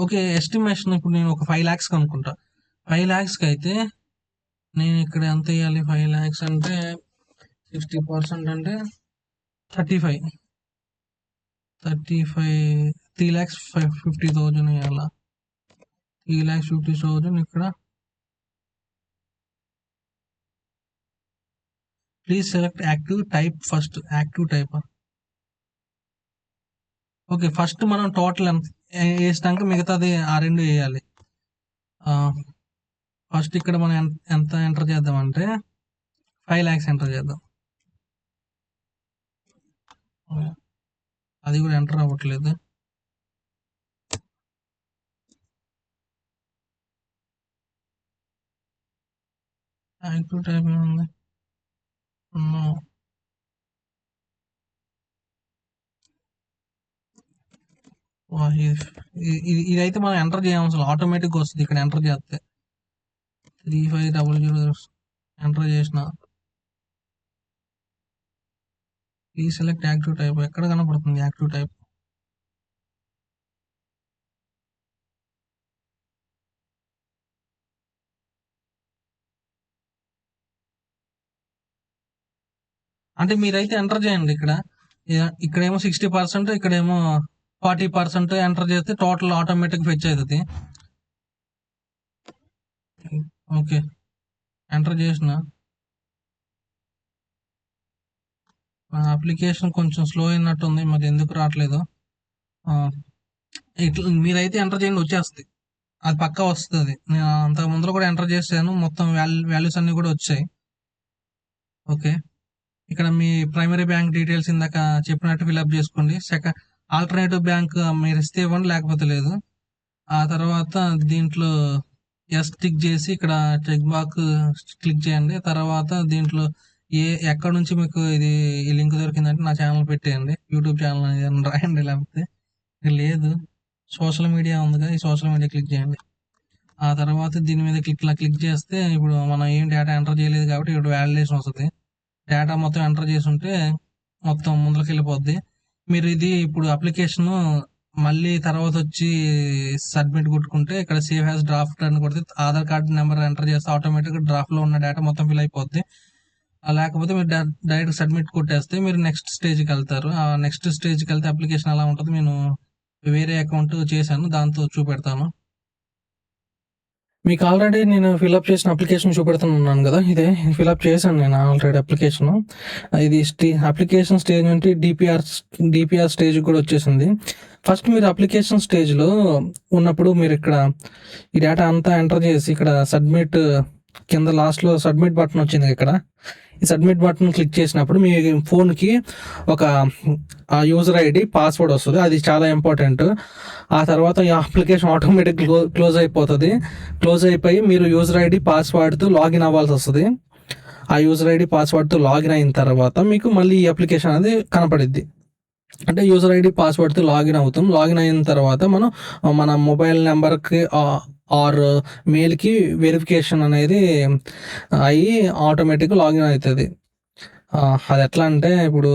Okay, estimation ఇప్పుడు నేను ఒక 5 lakhs అనుకుంటా. 5 lakhsకి అయితే నేను ఇక్కడ ఎంత వేయాలి? 5 lakhs అంటే 60% అంటే 35 3,50,000 వేయాలా? 3,50,000 ఇక్కడ. Please select active type first. Active type. Okay, first మనం టోటల్ వేసినాక మిగతాది ఆ రెండు వేయాలి. ఫస్ట్ ఇక్కడ మనం ఎంత ఎంటర్ చేద్దామంటే 5 lakhs ఎంటర్ చేద్దాం. అది కూడా ఎంటర్ అవ్వట్లేదు. యాక్టివ్ టైప్ ఏముంది? ఇదైతే మనం ఎంటర్ చేయాలి, అసలు ఆటోమేటిక్గా వస్తుంది ఇక్కడ ఎంటర్ చేస్తే. 3500 ఎంటర్ చేసిన. ఈ సెలెక్ట్ యాక్టివ్ టైప్ ఎక్కడ కనపడుతుంది? యాక్టివ్ టైప్ అంటే మీరైతే ఎంటర్ చేయండి. ఇక్కడేమో 60%, ఇక్కడేమో 40% ఎంటర్ చేస్తే టోటల్ ఆటోమేటిక్ ఫెచ్ అవుతుంది. ఓకే, ఎంటర్ చేసిన. అప్లికేషన్ కొంచెం స్లో అయినట్టుంది, మరి ఎందుకు రావట్లేదు? ఇట్లా మీరైతే ఎంటర్ చేయండి, వచ్చేస్తుంది, అది పక్కా వస్తుంది. నేను అంతకు ముందులో కూడా ఎంటర్ చేశాను, మొత్తం వాల్యూస్ అన్నీ కూడా వచ్చాయి. ఓకే, ఇక్కడ మీ ప్రైమరీ బ్యాంక్ డీటెయిల్స్ ఇందాక చెప్పినట్టు ఫిల్అప్ చేసుకోండి. ఆల్టర్నేటివ్ బ్యాంక్ మీరు ఇస్తే ఇవ్వండి, లేకపోతే లేదు. ఆ తర్వాత దీంట్లో ఎస్ టిక్ చేసి ఇక్కడ చెక్ బాక్స్ క్లిక్ చేయండి. తర్వాత దీంట్లో ఎక్కడ నుంచి మీకు ఈ లింక్ దొరికిందంటే నా ఛానల్ పెట్టేయండి, యూట్యూబ్ ఛానల్ అని రాయండి, లేకపోతే లేదు సోషల్ మీడియా ఉంది కదా, ఈ సోషల్ మీడియా క్లిక్ చేయండి. ఆ తర్వాత దీని మీద క్లిక్ చేస్తే ఇప్పుడు మనం ఏం డేటా ఎంటర్ చేయలేదు కాబట్టి ఇప్పుడు వ్యాలిడేషన్ వస్తుంది. డేటా మొత్తం ఎంటర్ చేసి ఉంటే మొత్తం ముందుకు వెళ్ళిపోద్ది. మీరు ఇది ఇప్పుడు అప్లికేషన్ మళ్ళీ తర్వాత వచ్చి సబ్మిట్ కొట్టుకుంటే ఇక్కడ సేవ్ హ్యాస్ డ్రాఫ్ట్ అని కొడితే ఆధార్ కార్డు నెంబర్ ఎంటర్ చేస్తే ఆటోమేటిక్గా డ్రాఫ్ట్లో ఉన్న డేటా మొత్తం ఫిల్ అయిపోద్ది. లేకపోతే మీరు డైరెక్ట్ సబ్మిట్ కొట్టేస్తే మీరు నెక్స్ట్ స్టేజ్కి వెళ్తారు. ఆ నెక్స్ట్ స్టేజ్కి వెళ్తే అప్లికేషన్ ఎలా ఉంటుంది, నేను వేరే అకౌంట్ చేశాను, దాంతో చూపెడతాను. మీకు ఆల్రెడీ నేను ఫిల్అప్ చేసిన అప్లికేషన్ చూపెడుతున్నాను కదా, ఇదే ఫిల్అప్ చేశాను నేను ఆల్రెడీ అప్లికేషన్. ఇది అప్లికేషన్ స్టేజ్ నుండి డిపిఆర్ స్టేజ్ కూడా వచ్చేసింది. ఫస్ట్ మీరు అప్లికేషన్ స్టేజ్లో ఉన్నప్పుడు మీరు ఇక్కడ ఈ డేటా అంతా ఎంటర్ చేసి ఇక్కడ సబ్మిట్ కింద లాస్ట్లో సబ్మిట్ బటన్ వచ్చింది. ఇక్కడ ఈ సబ్మిట్ బటన్ క్లిక్ చేసినప్పుడు మీ ఫోన్కి ఒక యూజర్ ఐడి పాస్వర్డ్ వస్తుంది, అది చాలా ఇంపార్టెంట్. ఆ తర్వాత ఈ అప్లికేషన్ ఆటోమేటిక్ క్లోజ్ అయిపోతుంది. క్లోజ్ అయిపోయి మీరు యూజర్ ఐడి పాస్వర్డ్తో లాగిన్ అవ్వాల్సి వస్తుంది. ఆ యూజర్ ఐడి పాస్వర్డ్తో లాగిన్ అయిన తర్వాత మీకు మళ్ళీ ఈ అప్లికేషన్ అనేది కనపడిద్ది. అంటే యూజర్ ఐడి పాస్వర్డ్తో లాగిన్ అవుతాం. లాగిన్ అయిన తర్వాత మనం మన మొబైల్ నెంబర్కి ఆర్ మెయిల్కి వెరిఫికేషన్ అనేది అయ్యి ఆటోమేటిక్గా లాగిన్ అవుతుంది. అది ఎట్లా అంటే ఇప్పుడు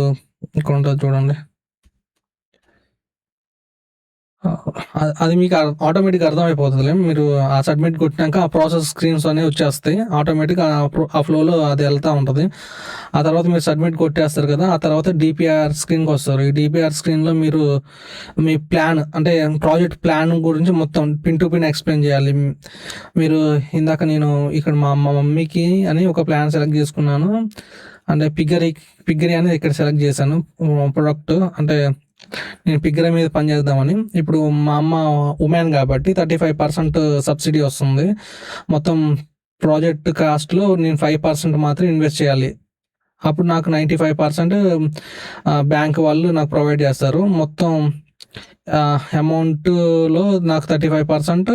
ఇక్కడ ఉంటుంది చూడండి, అది మీకు ఆటోమేటిక్గా అర్థమైపోతుంది. మీరు ఆ సబ్మిట్ కొట్టినాక ఆ ప్రాసెస్ స్క్రీన్స్ అనేవి వచ్చేస్తాయి, ఆటోమేటిక్గా ఆ ఫ్లోలో అది వెళ్తూ ఉంటుంది. ఆ తర్వాత మీరు సబ్మిట్ కొట్టేస్తారు కదా, ఆ తర్వాత డిపిఆర్ స్క్రీన్కి వస్తారు. ఈ డిపిఆర్ స్క్రీన్లో మీరు మీ ప్లాన్ అంటే ప్రాజెక్ట్ ప్లాన్ గురించి మొత్తం పిన్ టు పిన్ ఎక్స్ప్లెయిన్ చేయాలి. మీరు ఇందాక నేను ఇక్కడ మా మమ్మీకి అని ఒక ప్లాన్ సెలెక్ట్ చేసుకున్నాను, అంటే పిగ్గరీ అనేది ఇక్కడ సెలెక్ట్ చేశాను. ప్రొడక్ట్ అంటే నేను పిగ్గరీ మీద పని చేద్దామని. ఇప్పుడు మా అమ్మ ఉమెన్ కాబట్టి 35% సబ్సిడీ వస్తుంది. మొత్తం ప్రాజెక్ట్ కాస్ట్లో నేను 5% మాత్రం ఇన్వెస్ట్ చేయాలి. అప్పుడు నాకు 95% బ్యాంక్ వాళ్ళు నాకు ప్రొవైడ్ చేస్తారు. మొత్తం అమౌంట్‌లో నాకు 35%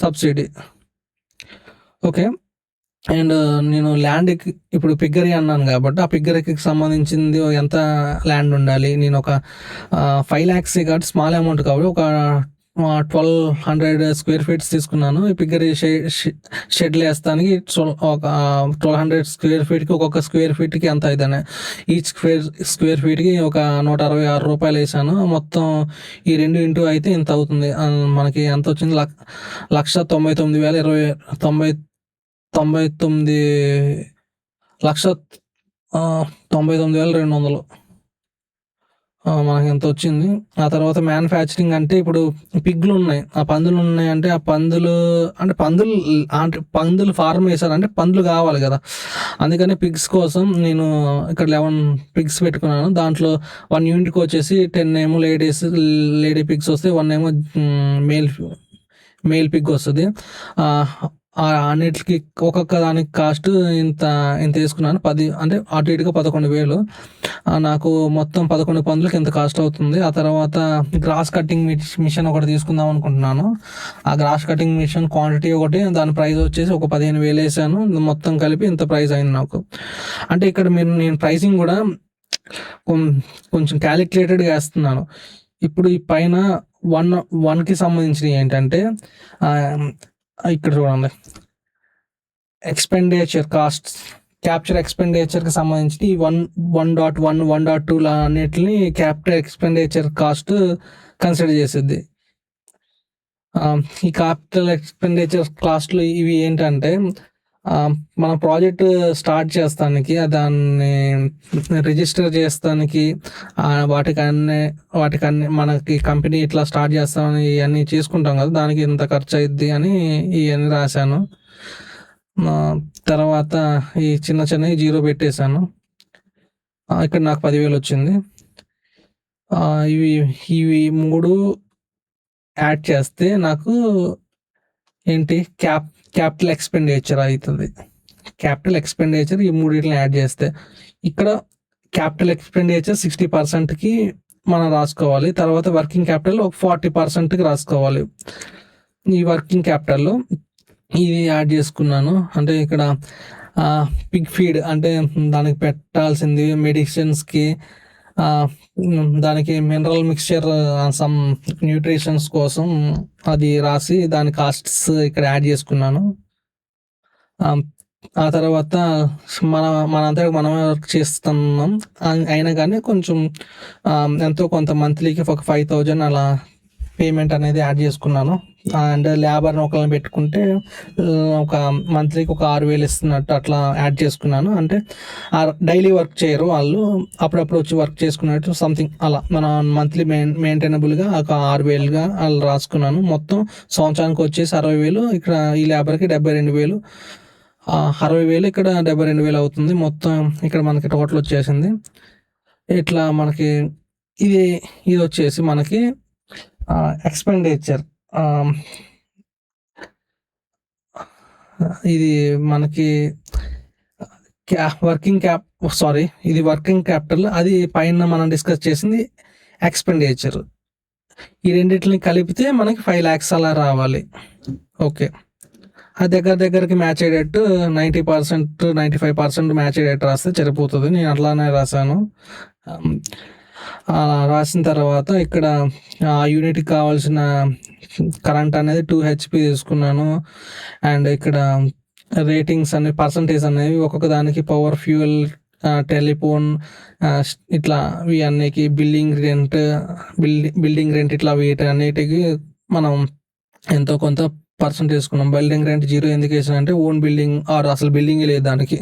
సబ్సిడీ. ఓకే. అండ్ నేను ల్యాండ్‌కి ఇప్పుడు పిగ్గరి అన్నాను కాబట్టి, ఆ పిగ్గరికి సంబంధించింది ఎంత ల్యాండ్ ఉండాలి. నేను ఒక 5 lakhs కాబట్టి స్మాల్ అమౌంట్ కాబట్టి ఒక 1200 స్క్వేర్ ఫీట్స్ తీసుకున్నాను. ఈ పిగ్గరి షెడ్లు వేస్తానికి ఒక 1200 స్క్వేర్ ఫీట్కి ఒక్కొక్క స్క్వేర్ ఫీట్కి ఎంత అయితేనే ఈచ్ స్క్వేర్ ఫీట్కి ఒక ₹166 వేసాను. మొత్తం ఈ 2 ఇంటూ అయితే ఇంత అవుతుంది. మనకి ఎంత వచ్చింది 1,99,200 మనకి ఎంత వచ్చింది. ఆ తర్వాత మ్యానుఫ్యాక్చరింగ్ అంటే ఇప్పుడు పిగ్లు ఉన్నాయి, ఆ పందులు ఉన్నాయి అంటే ఆ పందులు అంటే పందులు ఫార్మ్ వేశారంటే పందులు కావాలి కదా, అందుకని పిగ్స్ కోసం నేను ఇక్కడ 11 పిగ్స్ పెట్టుకున్నాను. దాంట్లో 1 యూనిట్కి వచ్చేసి 10 ఏమో లేడీ పిగ్స్ వస్తాయి, 1 ఏమో మేల్ పిగ్ వస్తుంది. అన్నిటికి ఒక్కొక్క దానికి కాస్ట్ ఇంత వేసుకున్నాను. 10 అంటే అటు ఇటుగా 11,000. నాకు మొత్తం 11 పందులకి ఎంత కాస్ట్ అవుతుంది. ఆ తర్వాత గ్రాస్ కటింగ్ మిషన్ ఒకటి తీసుకుందాం అనుకుంటున్నాను. ఆ గ్రాస్ కటింగ్ మిషన్ క్వాంటిటీ ఒకటి, దాని ప్రైస్ వచ్చేసి ఒక 15,000 వేసాను. మొత్తం కలిపి ఇంత ప్రైస్ అయింది నాకు. అంటే ఇక్కడ నేను ప్రైసింగ్ కూడా కొంచెం క్యాలిక్యులేటెడ్గా వేస్తున్నాను. ఇప్పుడు ఈ పైన 1కి సంబంధించినవి ఏంటంటే ఇక్కడ చూడండి, ఎక్స్పెండిచర్ కాస్ట్స్, క్యాప్చర్ ఎక్స్పెండిచర్కి సంబంధించి 1.1, 1.2 అన్నిటిని క్యాప్చర్ ఎక్స్పెండిచర్ కాస్ట్ కన్సిడర్ చేసేది. ఈ క్యాపిటల్ ఎక్స్పెండిచర్ కాస్ట్లు ఇవి ఏంటంటే మన ప్రాజెక్ట్ స్టార్ట్ చేస్తానికి, దాన్ని రిజిస్టర్ చేస్తానికి, వాటికన్నీ మనకి కంపెనీ ఇట్లా స్టార్ట్ చేస్తామని ఇవన్నీ చేసుకుంటాం కదా, దానికి ఇంత ఖర్చు అయిద్ది అని ఇవన్నీ రాశాను. తర్వాత ఈ చిన్నవి 0 పెట్టేశాను. ఇక్కడ నాకు 10,000 వచ్చింది. ఇవి 3 యాడ్ చేస్తే నాకు ఏంటి క్యాపిటల్ ఎక్స్పెండిచర్ అవుతుంది. క్యాపిటల్ ఎక్స్పెండిచర్ ఈ 3 యాడ్ చేస్తే ఇక్కడ క్యాపిటల్ ఎక్స్పెండిచర్ 60%కి మనం రాసుకోవాలి. తర్వాత వర్కింగ్ క్యాపిటల్ 40%కి రాసుకోవాలి. ఈ వర్కింగ్ క్యాపిటల్లో ఇది యాడ్ చేసుకున్నాను. అంటే ఇక్కడ పిగ్ ఫీడ్ అంటే దానికి పెట్టాల్సింది, మెడిసిన్స్కి, దానికి మినరల్ మిక్స్చర్, సమ్ న్యూట్రిషన్స్ కోసం అది రాసి దాని కాస్ట్స్ ఇక్కడ యాడ్ చేసుకున్నాను. ఆ తర్వాత మనంతా మనమే వర్క్ చేస్తున్నాం అయినా కానీ కొంచెం ఎంతో కొంత మంత్లీకి ఒక 5,000 అలా పేమెంట్ అనేది యాడ్ చేసుకున్నాను. అండ్ లేబర్ని ఒకరిని పెట్టుకుంటే ఒక మంత్లీకి ఒక 6,000 ఇస్తున్నట్టు అట్లా యాడ్ చేసుకున్నాను. అంటే డైలీ వర్క్ చేయరు వాళ్ళు, అప్పుడప్పుడు వచ్చి వర్క్ చేసుకున్నట్టు సంథింగ్ అలా మన మంత్లీ మెయింటైనబుల్గా ఒక 6,000గా అలా రాసుకున్నాను. మొత్తం సంవత్సరానికి వచ్చేసి 60,000. ఇక్కడ ఈ లేబర్కి 72,000, 60,000 ఇక్కడ 72,000 అవుతుంది. మొత్తం ఇక్కడ మనకి టోటల్ వచ్చేసింది. ఇట్లా మనకి ఇది వచ్చేసి మనకి ఎక్స్పెండిచర్. ఇది మనకి ఇది వర్కింగ్ క్యాపిటల్. అది పైన మనం డిస్కస్ చేసింది ఎక్స్పెండిచర్. ఈ రెండింటిని కలిపితే మనకి 5 lakhs అలా రావాలి. ఓకే, అది దగ్గరికి మ్యాచ్ అయ్యేటట్టు 90%, 95% మ్యాచ్ అయ్యేటట్టు రాస్తే సరిపోతుంది. నేను అట్లానే రాశాను. రాసిన తర్వాత ఇక్కడ యూనిట్కి కావాల్సిన కరెంట్ అనేది 2 HP తీసుకున్నాను. అండ్ ఇక్కడ రేటింగ్స్ అనేవి, పర్సంటేజ్ అనేవి ఒక్కొక్క దానికి పవర్, ఫ్యూయల్, టెలిఫోన్, ఇట్లా అన్నిటికి బిల్డింగ్ రెంట్ ఇట్లా వీటన్నిటికి మనం ఎంతో కొంత పర్సెంట్ వేసుకున్నాం. బిల్డింగ్ రెంట్ 0 ఎందుకు వేసాను అంటే ఓన్ బిల్డింగ్ అసలు బిల్డింగే లేదు దానికి.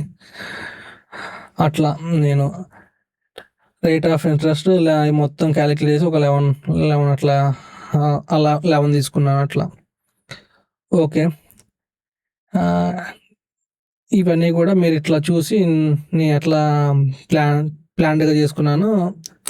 అట్లా నేను రేట్ ఆఫ్ ఇంట్రెస్ట్ మొత్తం క్యాలిక్యులేట్ చేసి ఒక 11 అట్లా 11 తీసుకున్నాను అట్లా. ఓకే, ఇవన్నీ కూడా మీరు ఇట్లా చూసి నేను ఎట్లా ప్లాన్డ్గా చేసుకున్నాను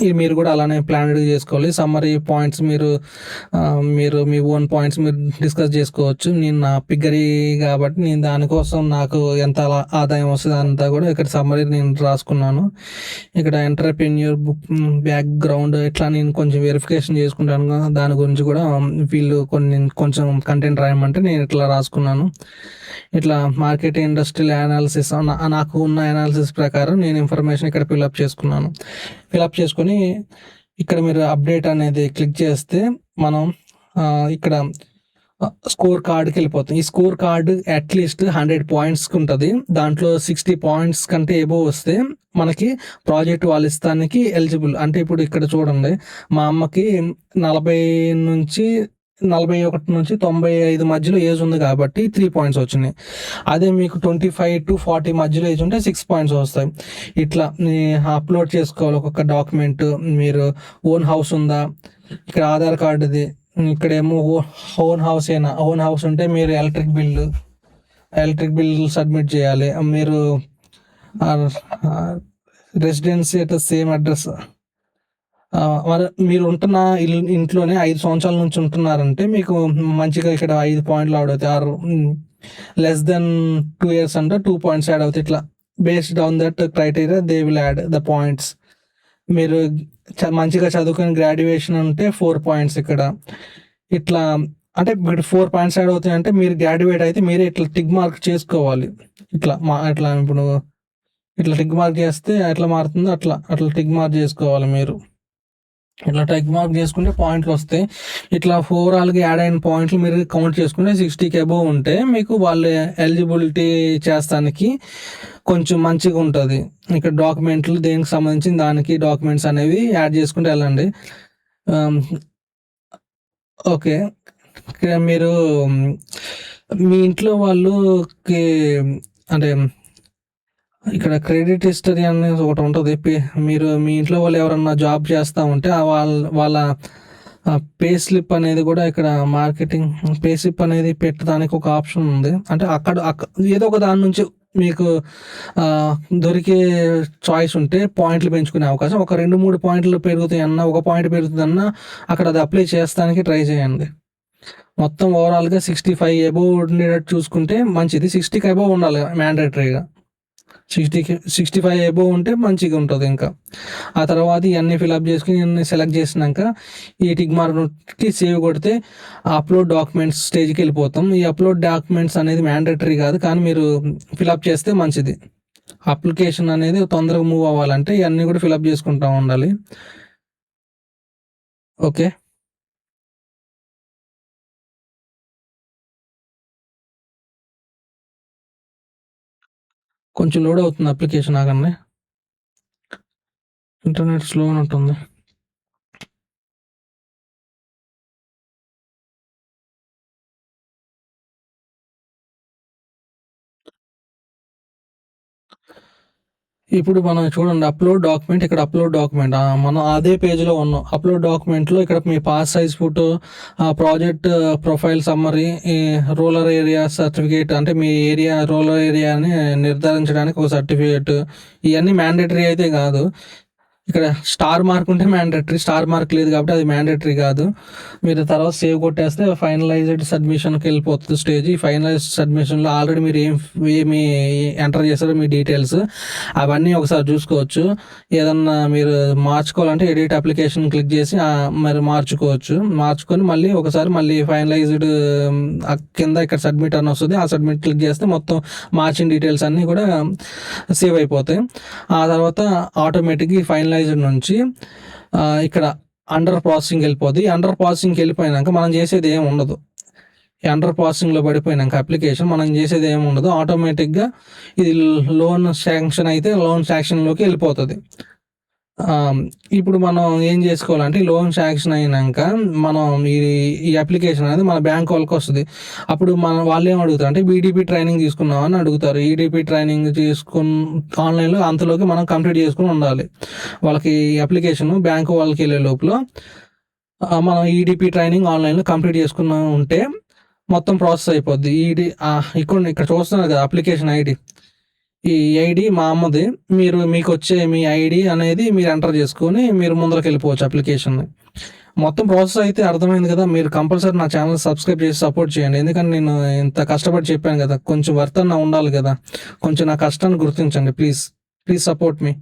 ఇది మీరు కూడా అలానే ప్లానెడ్గా చేసుకోవాలి. సమ్మరీ పాయింట్స్ మీరు మీ ఓన్ పాయింట్స్ మీరు డిస్కస్ చేసుకోవచ్చు. నేను నా పిగ్గరీ కాబట్టి నేను దానికోసం నాకు ఎంత ఆదాయం వస్తుంది అంతా కూడా ఇక్కడ సమ్మరీ నేను రాసుకున్నాను. ఇక్కడ ఎంటర్‌ప్రెన్యూర్ బుక్ బ్యాక్‌గ్రౌండ్ ఇట్లా నేను కొంచెం వెరిఫికేషన్ చేసుకుంటాను. దాని గురించి కూడా వీళ్ళు కొంచెం కంటెంట్ రాయమంటే నేను ఇట్లా రాసుకున్నాను. ఇట్లా మార్కెట్ ఇండస్ట్రియల్ అనాలిసిస్ నాకు ఉన్న అనాలిసిస్ ప్రకారం నేను ఇన్ఫర్మేషన్ ఇక్కడ ఫిల్అప్ చేసుకున్నాను. ఫిల్అప్ చేసుకొని ఇక్కడ మీరు అప్డేట్ అనేది క్లిక్ చేస్తే మనం ఇక్కడ స్కోర్ కార్డ్కి వెళ్ళిపోతాం. ఈ స్కోర్ కార్డు అట్లీస్ట్ 100 పాయింట్స్కి ఉంటుంది. దాంట్లో 60 పాయింట్స్ కంటే ఎబోవ్ వస్తే మనకి ప్రాజెక్ట్ వాళ్ళు ఇస్తానికి ఎలిజిబుల్. అంటే ఇప్పుడు ఇక్కడ చూడండి, మా అమ్మకి 41 నుంచి 95 మధ్యలో ఏజ్ ఉంది కాబట్టి 3 పాయింట్స్ వచ్చినాయి. అదే మీకు 25 to 40 మధ్యలో ఏజ్ ఉంటే 6 పాయింట్స్ వస్తాయి. ఇట్లా అప్లోడ్ చేసుకోవాలి ఒక్కొక్క డాక్యుమెంట్. మీరు ఓన్ హౌస్ ఉందా, ఇక్కడ ఆధార్ కార్డుది, ఇక్కడేమో ఓన్ హౌస్ ఉంటే మీరు ఎలక్ట్రిక్ బిల్ సబ్మిట్ చేయాలి. మీరు రెసిడెన్సీ అట్ సేమ్ అడ్రస్, మరి మీరు ఉంటున్న ఇంట్లోనే 5 సంవత్సరాల నుంచి ఉంటున్నారంటే మీకు మంచిగా ఇక్కడ 5 పాయింట్లు యాడ్ అవుతాయి. ఆర్ లెస్ దెన్ 2 years అంటే 2 పాయింట్స్ యాడ్ అవుతాయి. ఇట్లా based on that criteria they will add the points. మీరు మంచిగా చదువుకుని గ్రాడ్యుయేషన్ ఉంటే 4 పాయింట్స్ ఇక్కడ. ఇట్లా అంటే ఇప్పుడు 4 పాయింట్స్ యాడ్ అవుతాయి. అంటే మీరు గ్రాడ్యుయేట్ అయితే మీరే ఇట్లా టిక్ మార్క్ చేసుకోవాలి. ఇట్లా ఇప్పుడు ఇట్లా టిక్ మార్క్ చేస్తే ఎట్లా మారుతుందో అట్లా టిక్ మార్క్ చేసుకోవాలి. మీరు ఇట్లా టిక్ మార్క్ చేసుకుంటే పాయింట్లు వస్తాయి. ఇట్లా ఓవరాల్గా యాడ్ అయిన పాయింట్లు మీరు కౌంట్ చేసుకుంటే 60కి అబోవ్ ఉంటే మీకు వాళ్ళు ఎలిజిబిలిటీ చేస్తానికి కొంచెం మంచిగా ఉంటుంది. ఇక్కడ డాక్యుమెంట్లు దేనికి సంబంధించిన దానికి డాక్యుమెంట్స్ అనేవి యాడ్ చేసుకుంటే వెళ్ళండి. ఓకే, మీరు మీ ఇంట్లో వాళ్ళకి అంటే ఇక్కడ క్రెడిట్ హిస్టరీ అనేది ఒకటి ఉంటుంది. మీరు మీ ఇంట్లో వాళ్ళు ఎవరన్నా జాబ్ చేస్తూ ఉంటే వాళ్ళ పే స్లిప్ అనేది కూడా ఇక్కడ మార్కెటింగ్ పే స్లిప్ అనేది పెట్టడానికి ఒక ఆప్షన్ ఉంది. అంటే అక్కడ ఏదో ఒక దాని నుంచి మీకు దొరికే చాయిస్ ఉంటే పాయింట్లు పెంచుకునే అవకాశం. ఒక 2-3 పాయింట్లు పెరుగుతాయన్నా, ఒక పాయింట్ పెరుగుతుందన్నా అక్కడ అది అప్లై చేస్తానికి ట్రై చేయండి. మొత్తం ఓవరాల్గా 65 అబోవ్ ఉండేటట్టు చూసుకుంటే మంచిది. 60కి అబోవ్ ఉండాలి మ్యాండేటరీగా. 65 అబోవ్ ఉంటే మంచిగా ఉంటుంది. ఇంకా ఆ తర్వాత ఇవన్నీ ఫిల్అప్ చేసుకుని ఇవన్నీ సెలెక్ట్ చేసినాక ఈ టిక్ మార్క్కి సేవ్ కొడితే అప్లోడ్ డాక్యుమెంట్స్ స్టేజ్కి వెళ్ళిపోతాం. ఈ అప్లోడ్ డాక్యుమెంట్స్ అనేది మ్యాండేటరీ కాదు, కానీ మీరు ఫిల్అప్ చేస్తే మంచిది. అప్లికేషన్ అనేది తొందరగా మూవ్ అవ్వాలంటే ఇవన్నీ కూడా ఫిల్అప్ చేసుకుంటూ ఉండాలి. ఓకే, కొంచెం లోడ్ అవుతుంది అప్లికేషన్. ఆగండి, ఇంటర్నెట్ స్లో ఉంటుంది. ఇప్పుడు మనం చూడండి, అప్లోడ్ డాక్యుమెంట్, ఇక్కడ అప్లోడ్ డాక్యుమెంట్ మనం అదే పేజ్లో ఉన్నాం. అప్లోడ్ డాక్యుమెంట్లో ఇక్కడ మీ pass size photo, project profile summary, rural area certificate అంటే మీ రూరల్ ఏరియాని నిర్ధారించడానికి ఒక సర్టిఫికేట్, ఇవన్నీ మ్యాండేటరీ అయితే కాదు. ఇక్కడ స్టార్ మార్క్ ఉంటే మ్యాండేటరీ, స్టార్ మార్క్ లేదు కాబట్టి అది మ్యాండేటరీ కాదు. మీరు తర్వాత సేవ్ కొట్టేస్తే ఫైనలైజ్డ్ సబ్మిషన్కి వెళ్ళిపోతుంది స్టేజ్. ఈ ఫైనలైజ్డ్ సబ్మిషన్లో ఆల్రెడీ మీరు ఏమి ఎంటర్ చేశారో మీ డీటెయిల్స్ అవన్నీ ఒకసారి చూసుకోవచ్చు. ఏదన్నా మీరు మార్చుకోవాలంటే ఎడిట్ అప్లికేషన్ క్లిక్ చేసి మరి మార్చుకొని మళ్ళీ ఫైనలైజ్డ్ కింద ఇక్కడ సబ్మిట్ అని వస్తుంది. ఆ సబ్మిట్ క్లిక్ చేస్తే మొత్తం మార్చిన డీటెయిల్స్ అన్నీ కూడా సేవ్ అయిపోతాయి. ఆ తర్వాత ఆటోమేటిక్గా ఫైనలైజ్డ్ నుంచి ఇక్కడ అండర్ ప్రాసెసింగ్ వెళ్ళిపోద్ది. అండర్ ప్రాసెసింగ్కి వెళ్ళిపోయినాక మనం చేసేది ఏమి ఉండదు. ఈ అండర్ ప్రాసెసింగ్లో పడిపోయినాక అప్లికేషన్ మనం చేసేది ఏమి ఉండదు. ఆటోమేటిక్గా ఇది లోన్ శాంక్షన్ అయితే లోన్ శాంక్షన్లోకి వెళ్ళిపోతుంది. ఇప్పుడు మనం ఏం చేసుకోవాలంటే లోన్ శాంక్షన్ అయినాక మనం ఈ అప్లికేషన్ అనేది మన బ్యాంక్ వాళ్ళకి వస్తుంది. అప్పుడు వాళ్ళు ఏం అడుగుతారు అంటే ఈడిపి ట్రైనింగ్ తీసుకున్నామని అడుగుతారు. ఈడిపి ట్రైనింగ్ ఆన్లైన్లో అంతలోకి మనం కంప్లీట్ చేసుకుని ఉండాలి. వాళ్ళకి అప్లికేషన్ బ్యాంకు వాళ్ళకి వెళ్ళే లోపల మనం ఈడిపి ట్రైనింగ్ ఆన్లైన్లో కంప్లీట్ చేసుకున్న ఉంటే మొత్తం ప్రాసెస్ అయిపోద్ది. ఇక్కడ చూస్తున్నారు కదా అప్లికేషన్ ఐడి, ఈ ఐడి మా అమ్మది. మీకొచ్చే మీ ఐడి అనేది మీరు ఎంటర్ చేసుకొని మీరు ముందరకెళ్ళిపోవచ్చు అప్లికేషన్‌ని. మొత్తం ప్రాసెస్ అయితే అర్థమైంది కదా! మీరు కంపల్సరీ నా ఛానల్ సబ్స్క్రైబ్ చేసి సపోర్ట్ చేయండి. ఎందుకంటే నేను ఇంత కష్టపడి చెప్పాను కదా! కొంచెం వర్త్ అన్నా ఉండాలి కదా! కొంచెం నా కష్టాన్ని గుర్తించండి ప్లీజ్. Please support me.